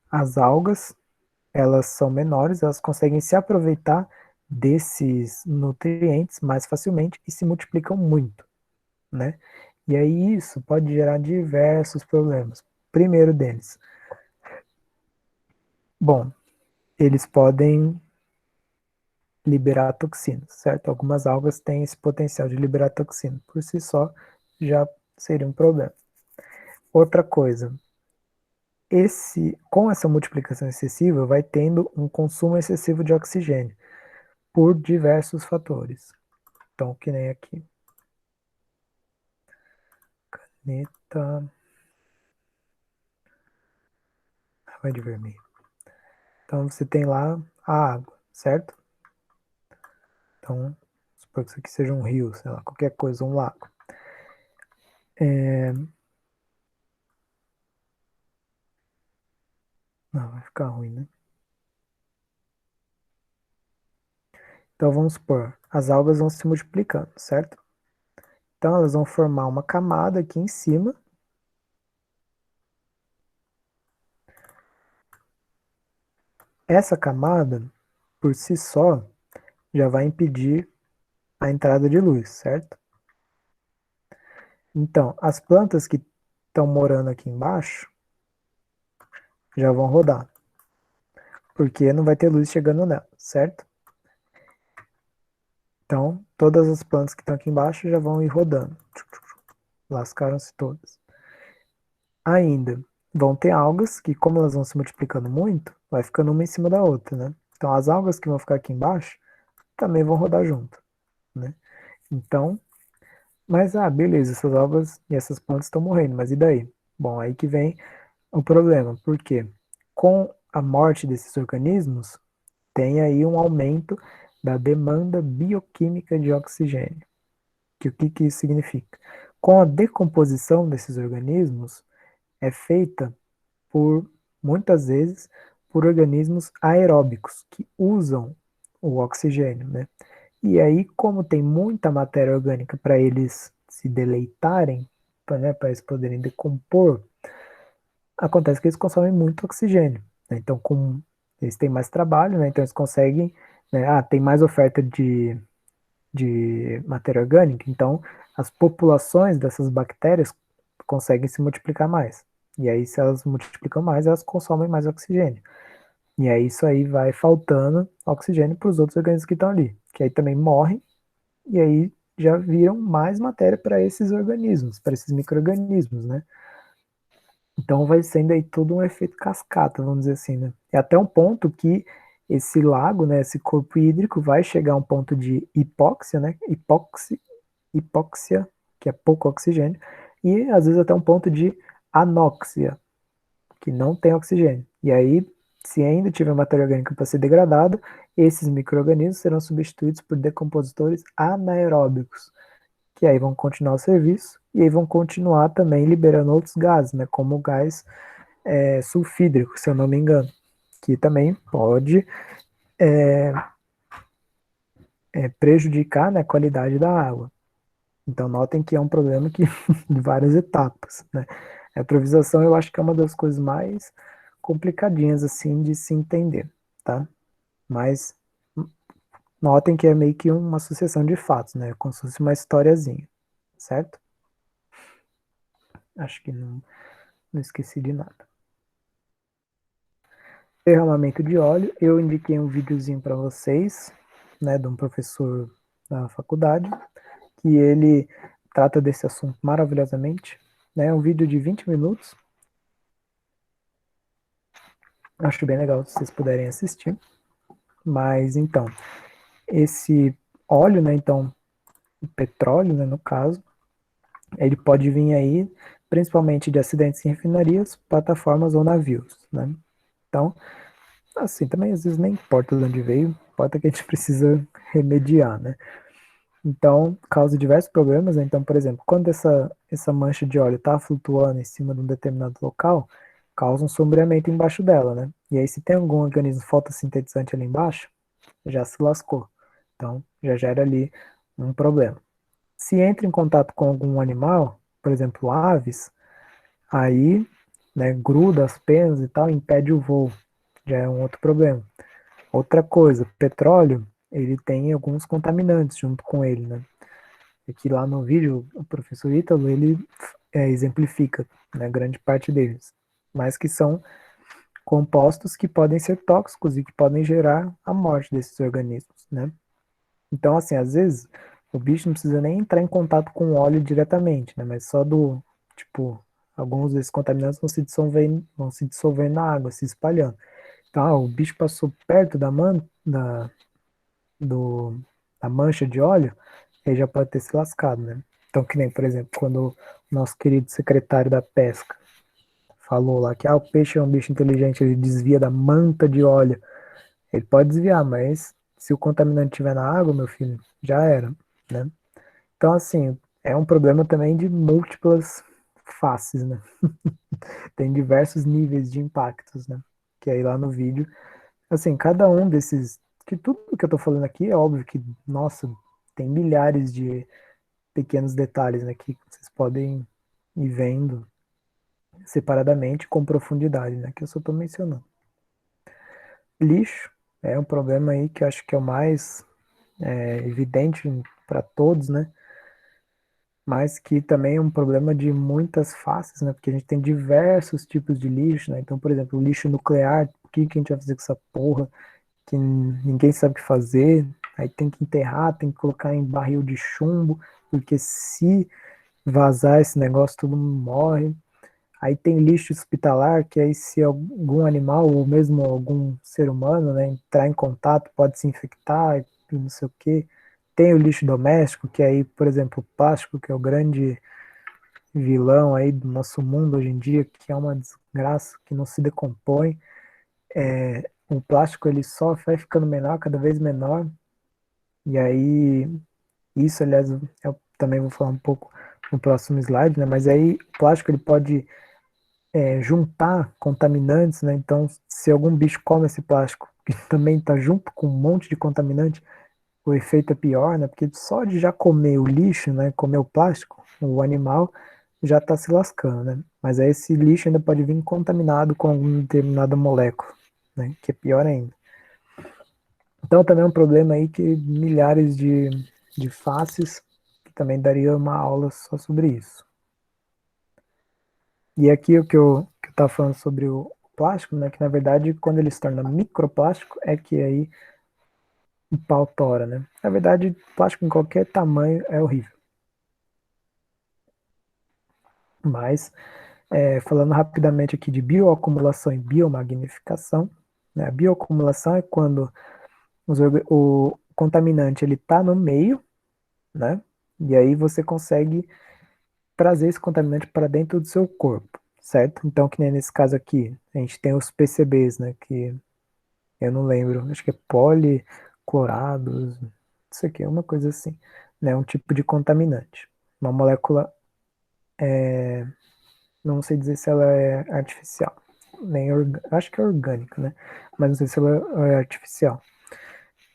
as algas, elas são menores, elas conseguem se aproveitar desses nutrientes mais facilmente e se multiplicam muito, né? E aí isso pode gerar diversos problemas. Primeiro deles, bom, eles podem liberar toxinas, certo? Algumas algas têm esse potencial de liberar toxina. Por si só, já seria um problema. Outra coisa, com essa multiplicação excessiva, vai tendo um consumo excessivo de oxigênio por diversos fatores. Então, que nem aqui. Caneta. Vai de vermelho. Então, você tem lá a água, certo? Então, supor que isso aqui seja um rio, sei lá, qualquer coisa, um lago. Não, vai ficar ruim, né? Então, vamos supor, as algas vão se multiplicando, certo? Então, elas vão formar uma camada aqui em cima. Essa camada, por si só, já vai impedir a entrada de luz, certo? Então, as plantas que estão morando aqui embaixo já vão rodar, porque não vai ter luz chegando nela, certo? Então, todas as plantas que estão aqui embaixo já vão ir rodando. Lascaram-se todas. Ainda vão ter algas que, como elas vão se multiplicando muito, vai ficando uma em cima da outra, né? Então, as algas que vão ficar aqui embaixo também vão rodar junto, né? Então, mas, beleza, essas algas e essas plantas estão morrendo, mas e daí? Bom, aí que vem o problema, porque com a morte desses organismos, tem aí um aumento da demanda bioquímica de oxigênio. O que isso significa? Com a decomposição desses organismos, é feita por, muitas vezes, por organismos aeróbicos, que usam o oxigênio, né? E aí, como tem muita matéria orgânica para eles se deleitarem, né, para eles poderem decompor, acontece que eles consomem muito oxigênio, né? Então, eles têm mais trabalho, né? Então eles conseguem, né? Tem mais oferta de matéria orgânica, então as populações dessas bactérias conseguem se multiplicar mais. E aí, se elas multiplicam mais, elas consomem mais oxigênio. E aí, isso aí vai faltando oxigênio para os outros organismos que estão ali, que aí também morrem, e aí já viram mais matéria para esses organismos, para esses micro-organismos, né? Então vai sendo aí todo um efeito cascata, vamos dizer assim, né? É até um ponto que esse lago, né, esse corpo hídrico vai chegar a um ponto de hipóxia, né? Hipóxia, que é pouco oxigênio, e às vezes até um ponto de anóxia, que não tem oxigênio. E aí, se ainda tiver matéria orgânica para ser degradada, esses micro-organismos serão substituídos por decompositores anaeróbicos, que aí vão continuar o serviço e aí vão continuar também liberando outros gases, né, como o gás sulfídrico, se eu não me engano, que também pode prejudicar, né, a qualidade da água. Então notem que é um problema que de várias etapas, né? A improvisação eu acho que é uma das coisas mais complicadinhas assim de se entender, tá? Mas notem que é meio que uma sucessão de fatos, né? Como se fosse uma historiazinha, certo? Acho que não esqueci de nada. Derramamento de óleo, eu indiquei um videozinho para vocês, né, de um professor da faculdade, que ele trata desse assunto maravilhosamente, né? Um vídeo de 20 minutos. Acho bem legal se vocês puderem assistir. Mas então, esse óleo, né, então, o petróleo, né, no caso, Ele pode vir aí, principalmente de acidentes em refinarias, plataformas ou navios, né? Então, assim, também às vezes nem importa de onde veio, importa que a gente precisa remediar, né? Então, causa diversos problemas, né? Então, por exemplo, quando essa mancha de óleo está flutuando em cima de um determinado local, causa um sombreamento embaixo dela, né? E aí, se tem algum organismo fotossintetizante ali embaixo, já se lascou. Então, já gera ali um problema. Se entra em contato com algum animal, por exemplo, aves, aí, né, gruda as penas e tal, impede o voo. Já é um outro problema. Outra coisa, petróleo, ele tem alguns contaminantes junto com ele, né? Aqui lá no vídeo, o professor Ítalo, ele exemplifica, né, grande parte deles, mas que são compostos que podem ser tóxicos e que podem gerar a morte desses organismos, né? Então, assim, às vezes o bicho não precisa nem entrar em contato com o óleo diretamente, né? Mas só do, tipo, alguns desses contaminantes vão se dissolver na água, se espalhando. Então, o bicho passou perto do, da mancha de óleo, ele já pode ter se lascado, né? Então, que nem, por exemplo, quando o nosso querido secretário da Pesca falou lá que o peixe é um bicho inteligente, ele desvia da manta de óleo. Ele pode desviar, mas se o contaminante estiver na água, meu filho, já era, né? Então, assim, é um problema também de múltiplas faces, né? Tem diversos níveis de impactos, né? Que aí lá no vídeo, assim, cada um desses, que tudo que eu tô falando aqui é óbvio que, nossa, tem milhares de pequenos detalhes, né, que vocês podem ir vendo separadamente com profundidade, né, que eu só tô mencionando. Lixo é um problema aí que eu acho que é o mais evidente para todos, né? Mas que também é um problema de muitas faces, né? Porque a gente tem diversos tipos de lixo, né? Então, por exemplo, o lixo nuclear, o que que a gente vai fazer com essa porra? Que ninguém sabe o que fazer. Aí tem que enterrar, tem que colocar em barril de chumbo, porque se vazar esse negócio, todo mundo morre. Aí tem lixo hospitalar, que aí se algum animal ou mesmo algum ser humano, né, entrar em contato, pode se infectar e não sei o quê. Tem o lixo doméstico, que aí, por exemplo, o plástico, que é o grande vilão aí do nosso mundo hoje em dia, que é uma desgraça, que não se decompõe. O plástico ele só vai ficando menor, cada vez menor, e aí isso, aliás, eu também vou falar um pouco no próximo slide, né? Mas aí o plástico ele pode juntar contaminantes, né? Então, se algum bicho come esse plástico que também está junto com um monte de contaminante, o efeito é pior, né? Porque só de já comer o lixo, né? Comer o plástico, o animal já está se lascando, né? Mas aí esse lixo ainda pode vir contaminado com alguma determinada molécula, né? Que é pior ainda. Então também é um problema aí que milhares de faces, que também daria uma aula só sobre isso. E aqui o que eu tava falando sobre o plástico, né, que na verdade quando ele se torna microplástico é que aí o pau tora, né? Na verdade, plástico em qualquer tamanho é horrível. Mas, falando rapidamente aqui de bioacumulação e biomagnificação, né? A bioacumulação é quando o contaminante ele está no meio, né? E aí você consegue trazer esse contaminante para dentro do seu corpo, certo? Então, que nem nesse caso aqui, a gente tem os PCBs, né? Que eu não lembro, acho que é policlorados, isso aqui é uma coisa assim, né? Um tipo de contaminante. Uma molécula, não sei dizer se ela é artificial, nem acho que é orgânica, né? Mas não sei se ela é artificial.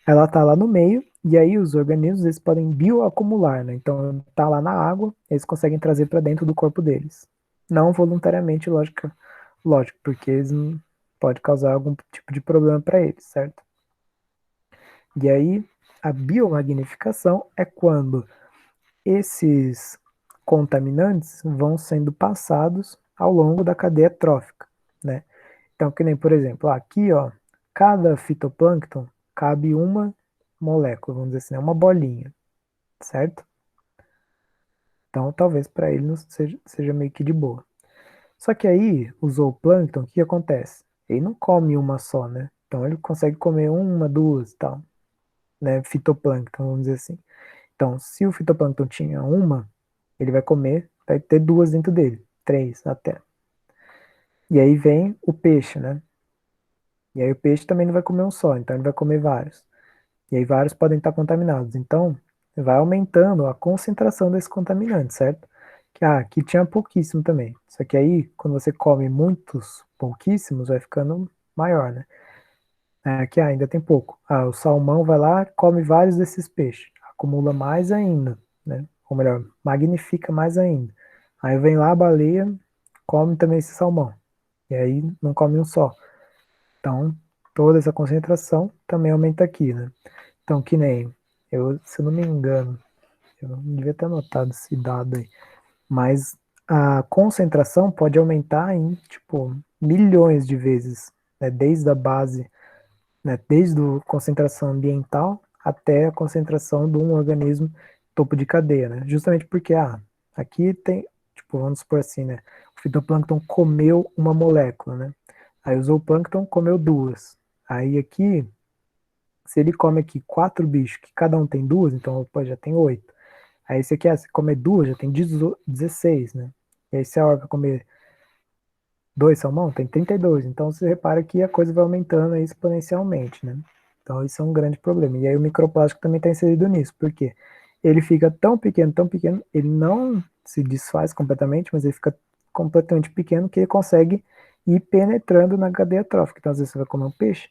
Ela tá lá no meio, e aí os organismos eles podem bioacumular, né? Então tá lá na água, eles conseguem trazer para dentro do corpo deles. Não voluntariamente, lógico, porque eles pode causar algum tipo de problema para eles, certo? E aí a biomagnificação é quando esses contaminantes vão sendo passados ao longo da cadeia trófica, né? Então, que nem, por exemplo, aqui, ó, cada fitoplâncton cabe uma molécula, vamos dizer assim, uma bolinha, certo? Então, talvez para ele não seja meio que de boa. Só que aí, o zooplâncton, o que acontece? Ele não come uma só, né? Então, ele consegue comer uma, duas, tal, né? Fitoplâncton, vamos dizer assim. Então, se o fitoplâncton tinha uma, Ele vai comer, vai ter duas dentro dele, três até. E aí vem o peixe, né? E aí o peixe também não vai comer um só, então ele vai comer vários. E aí vários podem estar contaminados. Então, vai aumentando a concentração desse contaminante, certo? Que aqui tinha pouquíssimo também. Só que aí, quando você come muitos, pouquíssimos, vai ficando maior, né? Aqui ainda tem pouco. O salmão vai lá, come vários desses peixes, acumula mais ainda, né? Ou melhor, magnifica mais ainda. Aí vem lá a baleia, come também esse salmão. E aí não come um só. Então, toda essa concentração também aumenta aqui, né? Então, que nem, se eu não me engano, eu não devia ter anotado esse dado aí, mas a concentração pode aumentar em, tipo, milhões de vezes, né? Desde a base, né? Desde a concentração ambiental até a concentração de um organismo topo de cadeia, né? Justamente porque, aqui tem, tipo, vamos supor assim, né? O fitoplâncton comeu uma molécula, né? Aí o zooplâncton comeu duas. Aí aqui, se ele come aqui quatro bichos, que cada um tem duas, então opa, já tem oito. Aí esse aqui, se comer duas, já tem 16, né? E aí se a orca comer dois salmão, tem 32. Então você repara que a coisa vai aumentando aí exponencialmente, né? Então isso é um grande problema. E aí o microplástico também está inserido nisso, porque ele fica tão pequeno, ele não se desfaz completamente, mas ele fica completamente pequeno que ele consegue ir penetrando na cadeia trófica. Então às vezes você vai comer um peixe,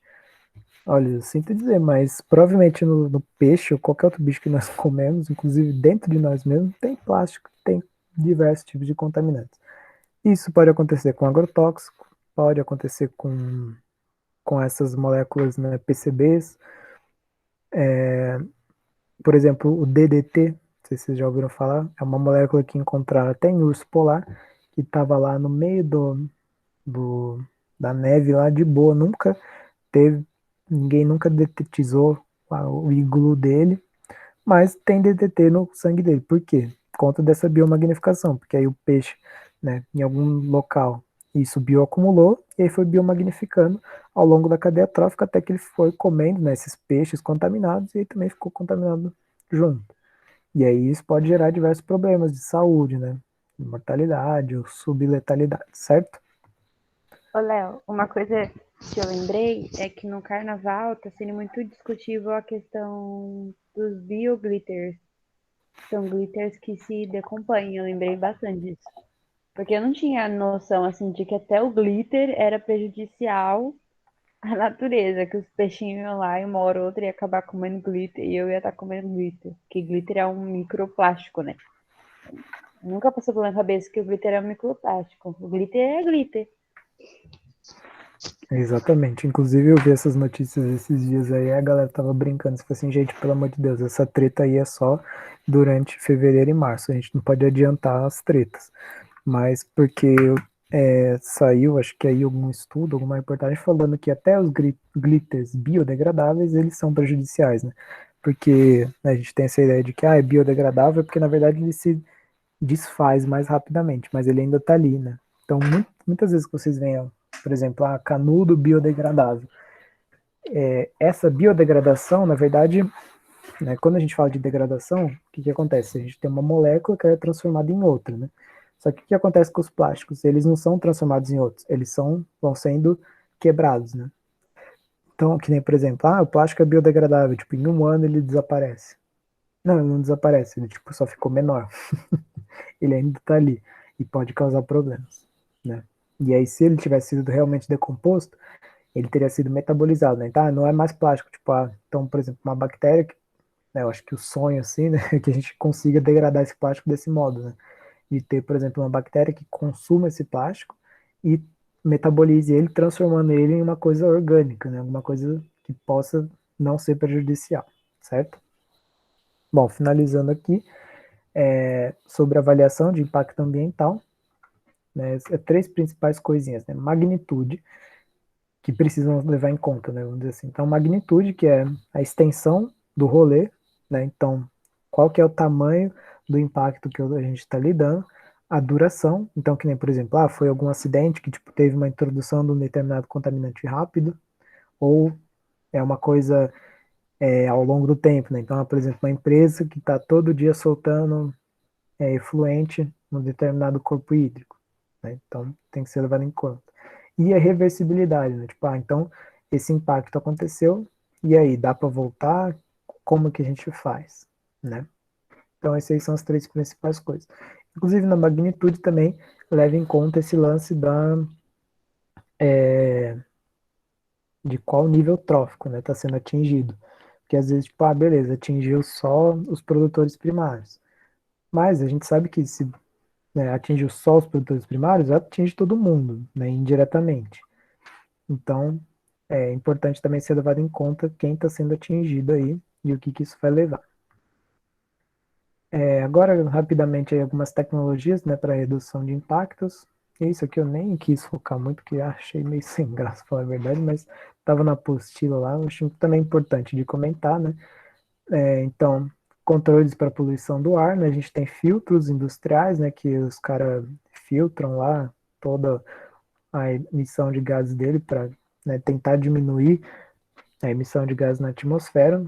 olha, eu sinto dizer, mas provavelmente no peixe ou qualquer outro bicho que nós comemos, inclusive dentro de nós mesmos, tem plástico, tem diversos tipos de contaminantes. Isso pode acontecer com agrotóxico, pode acontecer com essas moléculas, né, PCBs, por exemplo, o DDT, não sei se vocês já ouviram falar, é uma molécula que encontraram até em urso polar, que estava lá no meio do, da neve lá de boa, nunca teve, ninguém nunca detetizou o iglu dele, mas tem DDT no sangue dele. Por quê? Por conta dessa biomagnificação, porque aí o peixe, né, em algum local, isso bioacumulou e aí foi biomagnificando ao longo da cadeia trófica até que ele foi comendo, né, esses peixes contaminados e aí também ficou contaminado junto. E aí isso pode gerar diversos problemas de saúde, né? Mortalidade ou subletalidade, certo? Ô, Léo, uma coisa que eu lembrei é que no carnaval tá sendo muito discutível a questão dos bioglitters. São glitters que se decompõem, eu lembrei bastante disso. Porque eu não tinha noção, assim, de que até o glitter era prejudicial à natureza, que os peixinhos iam lá e uma hora ou outra ia acabar comendo glitter e eu ia estar comendo glitter. Que glitter é um microplástico, né? Nunca passou pela minha cabeça que o glitter é um microplástico. O glitter é glitter. Exatamente. Inclusive eu vi essas notícias esses dias aí, a galera tava brincando, se assim, gente, pelo amor de Deus, essa treta aí é só durante fevereiro e março, a gente não pode adiantar as tretas. Mas porque saiu, acho que aí algum estudo, alguma reportagem falando que até os glitters biodegradáveis, eles são prejudiciais, né? Porque, né, a gente tem essa ideia de que é biodegradável, porque na verdade ele se desfaz mais rapidamente, mas ele ainda está ali, né? Então, muitas vezes que vocês veem, por exemplo, canudo biodegradável, essa biodegradação, na verdade, né, quando a gente fala de degradação, o que acontece? A gente tem uma molécula que é transformada em outra, né? Só que o que acontece com os plásticos? Eles não são transformados em outros, eles vão sendo quebrados, né? Então, que nem, por exemplo, o plástico é biodegradável, tipo, em um ano ele desaparece. Não, ele não desaparece, ele tipo, só ficou menor. Ele ainda está ali e pode causar problemas, né? E aí, se ele tivesse sido realmente decomposto, ele teria sido metabolizado, né? Então, não é mais plástico, tipo, então, por exemplo, uma bactéria, né, eu acho que o sonho, assim, né, é que a gente consiga degradar esse plástico desse modo, né? De ter, por exemplo, uma bactéria que consuma esse plástico e metabolize ele, transformando ele em uma coisa orgânica, né? Alguma coisa que possa não ser prejudicial, certo? Bom, finalizando aqui, sobre avaliação de impacto ambiental, né, três principais coisinhas, né? Magnitude, que precisam levar em conta, né? Vamos dizer assim. Então, magnitude, que é a extensão do rolê, né? Então, qual que é o tamanho do impacto que a gente está lidando, a duração, então, que nem, por exemplo, foi algum acidente que tipo, teve uma introdução de um determinado contaminante rápido, ou é uma coisa ao longo do tempo, né? Então, por exemplo, uma empresa que está todo dia soltando efluente num determinado corpo hídrico, né? Então tem que ser levado em conta. E a reversibilidade, né? Tipo, então esse impacto aconteceu, e aí, dá para voltar? Como que a gente faz, né? Então essas aí são as três principais coisas. Inclusive na magnitude também leva em conta esse lance de qual nível trófico, né, está sendo atingido. Porque às vezes, tipo, beleza, atingiu só os produtores primários. Mas a gente sabe que se, né, atingiu só os produtores primários, atinge todo mundo, né, indiretamente. Então, é importante também ser levado em conta quem está sendo atingido aí e o que, que isso vai levar. Agora, rapidamente, aí, algumas tecnologias, né, para redução de impactos. Isso aqui eu nem quis focar muito, porque achei meio sem graça, falar a verdade, mas estava na apostila lá, eu acho também importante de comentar, né? Então, controles para poluição do ar, né? A gente tem filtros industriais, né, que os caras filtram lá toda a emissão de gases dele para, né, tentar diminuir a emissão de gases na atmosfera.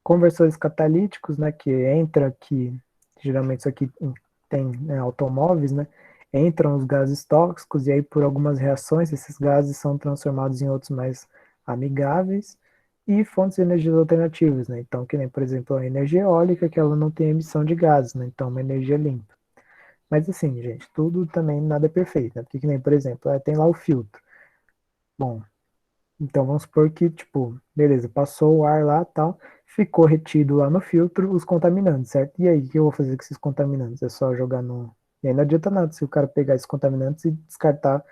Conversores catalíticos, né, que entra aqui, geralmente isso aqui tem, né, automóveis, né, entram os gases tóxicos e aí por algumas reações esses gases são transformados em outros mais amigáveis, e fontes de energias alternativas, né, então que nem, por exemplo, a energia eólica, que ela não tem emissão de gases, né, então uma energia limpa. Mas assim, gente, tudo também nada é perfeito, né, porque que nem, por exemplo, tem lá o filtro. Bom, então vamos supor que, tipo, beleza, passou o ar lá e tal, ficou retido lá no filtro os contaminantes, certo? E aí, o que eu vou fazer com esses contaminantes? É só jogar no. E aí não adianta nada se o cara pegar esses contaminantes e descartar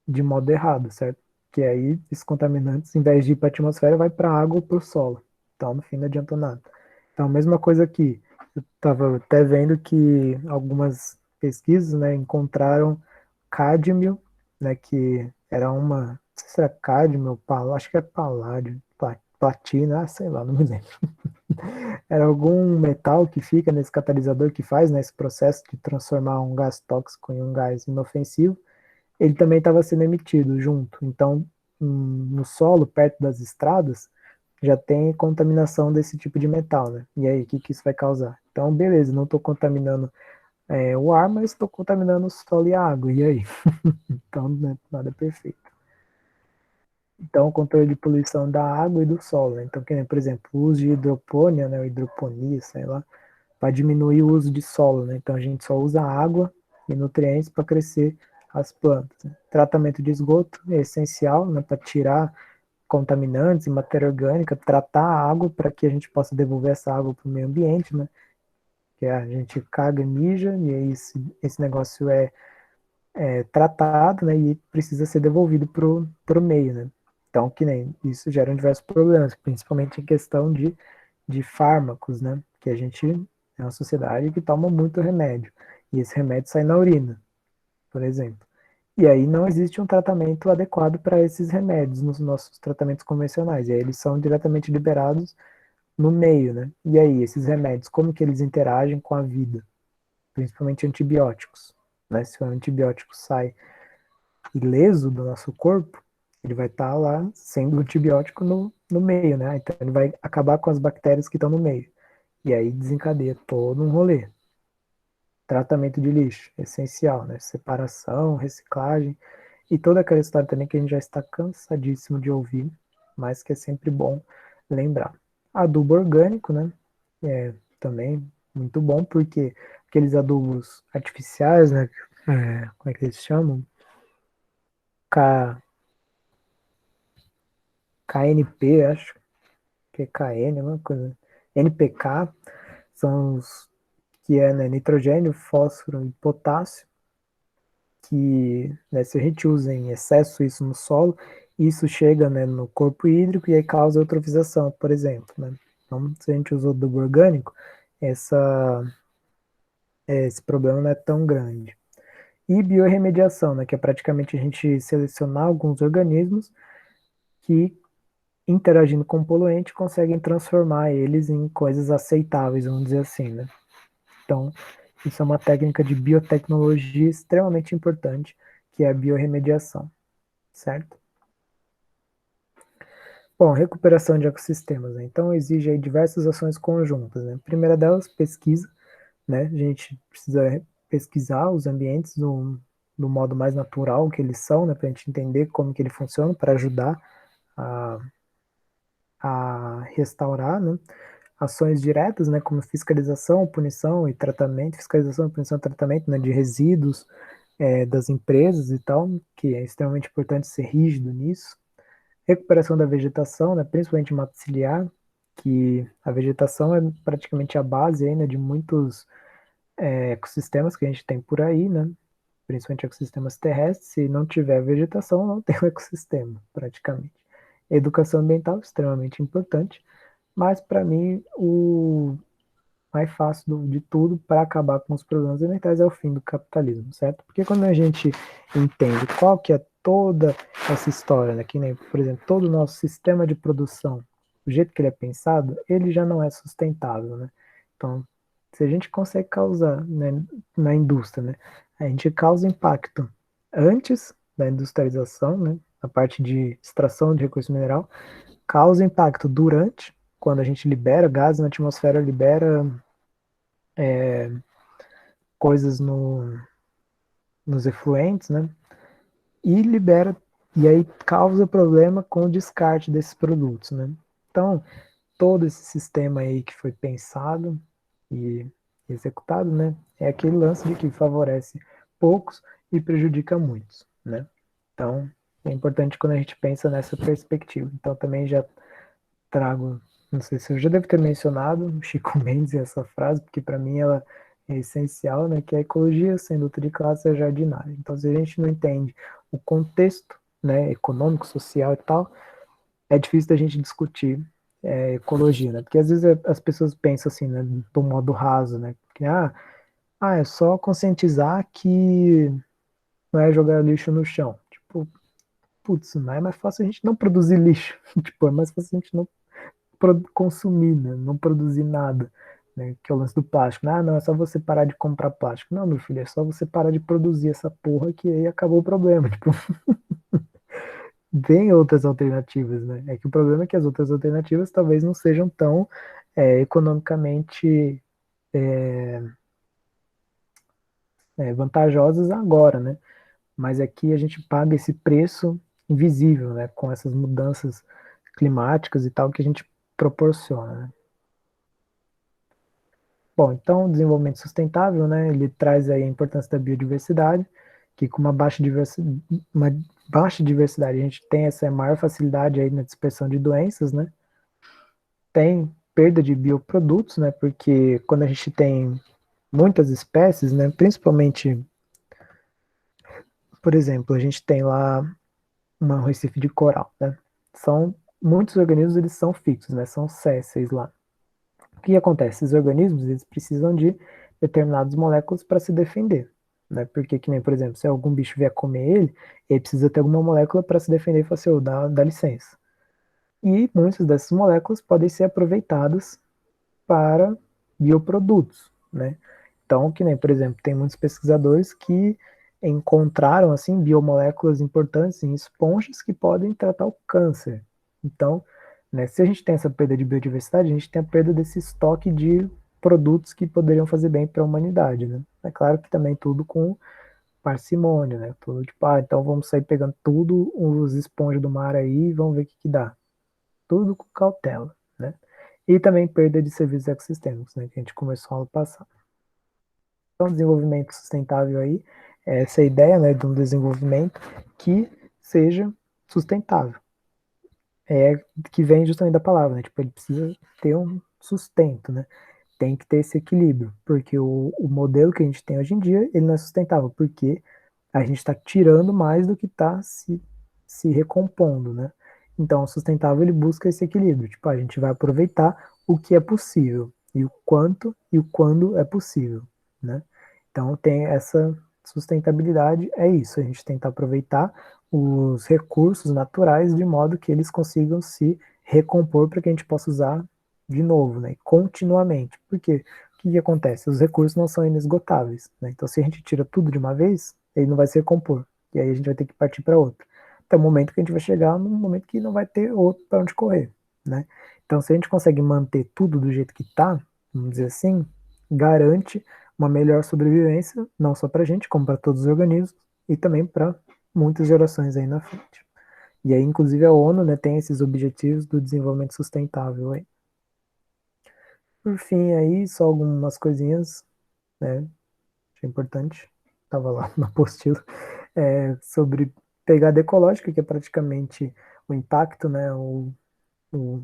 de modo errado, certo? Que aí esses contaminantes, em vez de ir para a atmosfera, vai para a água ou para o solo. Então, no fim, não adianta nada. Então, mesma coisa aqui. Eu estava até vendo que algumas pesquisas, né, encontraram cádmio, né, que era uma, não sei se era cádmio, acho que é paládio, platina, sei lá, não me lembro. Era algum metal que fica nesse catalisador que faz, né, esse processo de transformar um gás tóxico em um gás inofensivo. Ele também estava sendo emitido junto. Então, no solo, perto das estradas, já tem contaminação desse tipo de metal, né? E aí, o que, que isso vai causar? Então, beleza, não estou contaminando o ar, mas estou contaminando o solo e a água. E aí? Então, né, nada é perfeito. Então, o controle de poluição da água e do solo, né? Então, que nem, por exemplo, o uso de hidropônia, né, ou hidroponia, sei lá, para diminuir o uso de solo, né? Então, a gente só usa água e nutrientes para crescer as plantas, né? Tratamento de esgoto é essencial, né, para tirar contaminantes e matéria orgânica, tratar a água para que a gente possa devolver essa água para o meio ambiente, né? Que a gente caga, mija, e aí esse negócio é tratado, né, e precisa ser devolvido pro meio, né? Então, que nem isso gera diversos problemas, principalmente em questão de fármacos, né? Que a gente é uma sociedade que toma muito remédio, e esse remédio sai na urina, por exemplo. E aí não existe um tratamento adequado para esses remédios nos nossos tratamentos convencionais, e aí eles são diretamente liberados no meio, né? E aí, esses remédios, como que eles interagem com a vida? Principalmente antibióticos, né? Se o antibiótico sai ileso do nosso corpo, ele vai estar lá sendo antibiótico no meio, né? Então ele vai acabar com as bactérias que estão no meio. E aí desencadeia todo um rolê. Tratamento de lixo, essencial, né? Separação, reciclagem e toda aquela história também que a gente já está cansadíssimo de ouvir, mas que é sempre bom lembrar. Adubo orgânico, né? Também muito bom, porque aqueles adubos artificiais, né? Como é que eles chamam? K, KNP, acho que é KN, uma coisa. NPK são os que é, né, nitrogênio, fósforo e potássio, que, né, se a gente usa em excesso isso no solo, isso chega, né, no corpo hídrico e aí causa eutrofização, por exemplo, né? Então, se a gente usa adubo orgânico, essa, esse problema não é tão grande. E biorremediação, né, que é praticamente a gente selecionar alguns organismos que, interagindo com o poluente, conseguem transformar eles em coisas aceitáveis, vamos dizer assim, né? Então, isso é uma técnica de biotecnologia extremamente importante, que é a biorremediação, certo? Bom, recuperação de ecossistemas, né? Então exige aí diversas ações conjuntas, né? A primeira delas, pesquisa, né? A gente precisa pesquisar os ambientes do modo mais natural que eles são, né? Para a gente entender como que ele funciona, para ajudar a, a restaurar, né? Ações diretas, né? Como fiscalização, punição e tratamento, fiscalização, punição e tratamento, né? De resíduos das empresas e tal, que é extremamente importante ser rígido nisso. Recuperação da vegetação, né? Principalmente mata ciliar, que a vegetação é praticamente a base ainda de muitos ecossistemas que a gente tem por aí, né? Principalmente ecossistemas terrestres. Se não tiver vegetação, não tem um ecossistema, praticamente. Educação ambiental, extremamente importante, mas para mim o mais fácil de tudo para acabar com os problemas ambientais é o fim do capitalismo, certo? Porque quando a gente entende qual que é toda essa história, né, que nem, por exemplo, todo o nosso sistema de produção, o jeito que ele é pensado, ele já não é sustentável, né? Então, se a gente consegue causar, né, na indústria, né, a gente causa impacto antes da industrialização, né, a parte de extração de recurso mineral, causa impacto durante, quando a gente libera gases na atmosfera, libera coisas nos efluentes, né? E libera, e aí causa problema com o descarte desses produtos, né? Então, todo esse sistema aí que foi pensado e executado, né? É aquele lance de que favorece poucos e prejudica muitos, né? Então, é importante quando a gente pensa nessa perspectiva. Então, também já trago, não sei se eu já devo ter mencionado Chico Mendes e essa frase, porque para mim ela é essencial, né, que a ecologia sem luta de classe é jardinagem. Então, se a gente não entende o contexto, né, econômico, social e tal, é difícil da gente discutir ecologia, né, porque às vezes as pessoas pensam assim, né, do modo raso, né, que é só conscientizar que não é jogar lixo no chão. Tipo, putz, não é mais fácil a gente não produzir lixo. Tipo, é mais fácil a gente não consumir, né? Não produzir nada, né? Que é o lance do plástico. Ah, não, é só você parar de comprar plástico. Não, meu filho, é só você parar de produzir essa porra que aí acabou o problema. Tipo, tem outras alternativas, né? É que o problema é que as outras alternativas talvez não sejam tão economicamente vantajosas agora, né? Mas aqui a gente paga esse preço invisível, né? Com essas mudanças climáticas e tal que a gente proporciona, né? Bom, então, o desenvolvimento sustentável, né, ele traz aí a importância da biodiversidade, que com uma baixa diversidade a gente tem essa maior facilidade aí na dispersão de doenças, né, tem perda de bioprodutos, né, porque quando a gente tem muitas espécies, né, principalmente, por exemplo, a gente tem lá um recife de coral, né, são muitos organismos, eles são fixos, né, são sésseis lá. O que acontece? Esses organismos eles precisam de determinadas moléculas para se defender. Né? Porque, que nem, por exemplo, se algum bicho vier comer ele, ele precisa ter alguma molécula para se defender e falar assim, oh, dá licença. E muitas dessas moléculas podem ser aproveitadas para bioprodutos. Né? Então, que nem, por exemplo, tem muitos pesquisadores que encontraram assim biomoléculas importantes em esponjas que podem tratar o câncer. Então, né, se a gente tem essa perda de biodiversidade, a gente tem a perda desse estoque de produtos que poderiam fazer bem para a humanidade. Né? É claro que também tudo com parcimônia, né? Tudo tipo, então vamos sair pegando tudo, os esponjas do mar aí e vamos ver o que dá. Tudo com cautela, né? E também perda de serviços ecossistêmicos, né? Que a gente começou a passar. Então, desenvolvimento sustentável aí, é essa ideia, né, de um desenvolvimento que seja sustentável. É que vem justamente da palavra, né? Tipo, ele precisa ter um sustento, né? Tem que ter esse equilíbrio, porque o modelo que a gente tem hoje em dia, ele não é sustentável, porque a gente está tirando mais do que está se recompondo, né? Então, o sustentável, ele busca esse equilíbrio. Tipo, a gente vai aproveitar o que é possível, e o quanto e o quando é possível, né? Então, tem essa sustentabilidade, é isso, a gente tenta aproveitar os recursos naturais de modo que eles consigam se recompor para que a gente possa usar de novo, né? Continuamente. Porque o que acontece? Os recursos não são inesgotáveis, né? Então, se a gente tira tudo de uma vez, ele não vai se recompor. E aí a gente vai ter que partir para outro. Até o momento que a gente vai chegar num momento que não vai ter outro para onde correr, né? Então, se a gente consegue manter tudo do jeito que está, vamos dizer assim, garante uma melhor sobrevivência, não só para a gente, como para todos os organismos, e também para muitas gerações aí na frente. E aí, inclusive, a ONU, né, tem esses objetivos do desenvolvimento sustentável aí. Por fim, aí, só algumas coisinhas, né, achei importante, estava lá na apostila, sobre pegada ecológica, que é praticamente o impacto, né,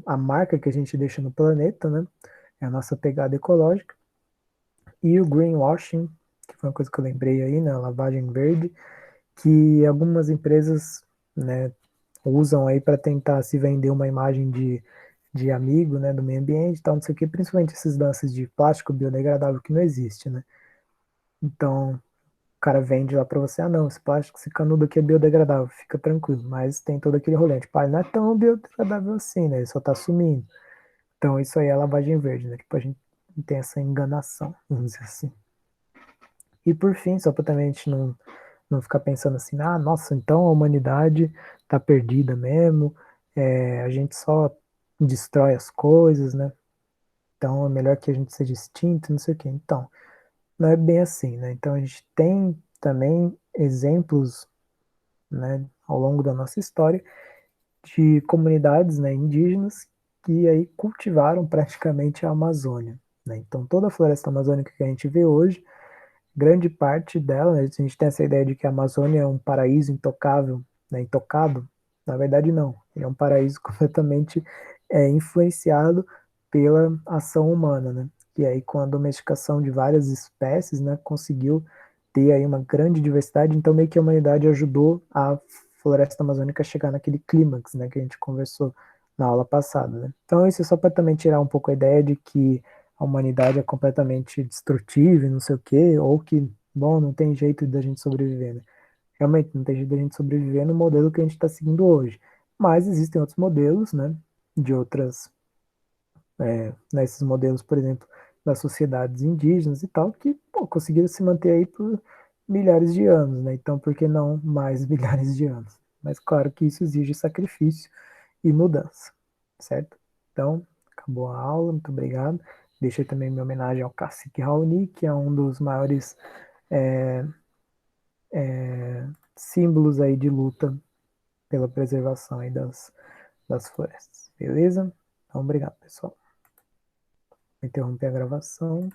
a marca que a gente deixa no planeta, né, é a nossa pegada ecológica. E o greenwashing, que foi uma coisa que eu lembrei aí, né, a lavagem verde, que algumas empresas, né, usam aí para tentar se vender uma imagem de amigo, né, do meio ambiente e tal, não sei o que, principalmente esses lances de plástico biodegradável que não existe, né. Então, o cara vende lá para você, ah não, esse plástico, esse canudo aqui é biodegradável, fica tranquilo, mas tem todo aquele rolê, tipo, ah, não é tão biodegradável assim, né, ele só tá sumindo. Então, isso aí é lavagem verde, né, tipo, a gente tem essa enganação, vamos dizer assim. E por fim, só para também a gente não ficar pensando assim, ah, nossa, então a humanidade tá perdida mesmo, a gente só destrói as coisas, né? Então é melhor que a gente seja extinto, não sei o quê. Então, não é bem assim, né? Então a gente tem também exemplos, né, ao longo da nossa história de comunidades, né, indígenas que aí cultivaram praticamente a Amazônia, né? Então toda a floresta amazônica que a gente vê hoje, grande parte dela, né, a gente tem essa ideia de que a Amazônia é um paraíso intocável, né, intocado, na verdade não, ele é um paraíso completamente influenciado pela ação humana, né, e aí com a domesticação de várias espécies, né, conseguiu ter aí uma grande diversidade, então meio que a humanidade ajudou a floresta amazônica a chegar naquele clímax, né, que a gente conversou na aula passada, né. Então isso é só para também tirar um pouco a ideia de que a humanidade é completamente destrutível, não sei o quê, ou que, bom, não tem jeito da gente sobreviver, né? Realmente, não tem jeito da gente sobreviver no modelo que a gente está seguindo hoje. Mas existem outros modelos, né? De outras, nesses modelos, por exemplo, das sociedades indígenas e tal, que pô, conseguiram se manter aí por milhares de anos, né? Então, por que não mais milhares de anos? Mas claro que isso exige sacrifício e mudança, certo? Então, acabou a aula, muito obrigado. Deixei também minha homenagem ao Cacique Raoni, que é um dos maiores símbolos aí de luta pela preservação aí das florestas. Beleza? Então, obrigado, pessoal. Vou interromper a gravação.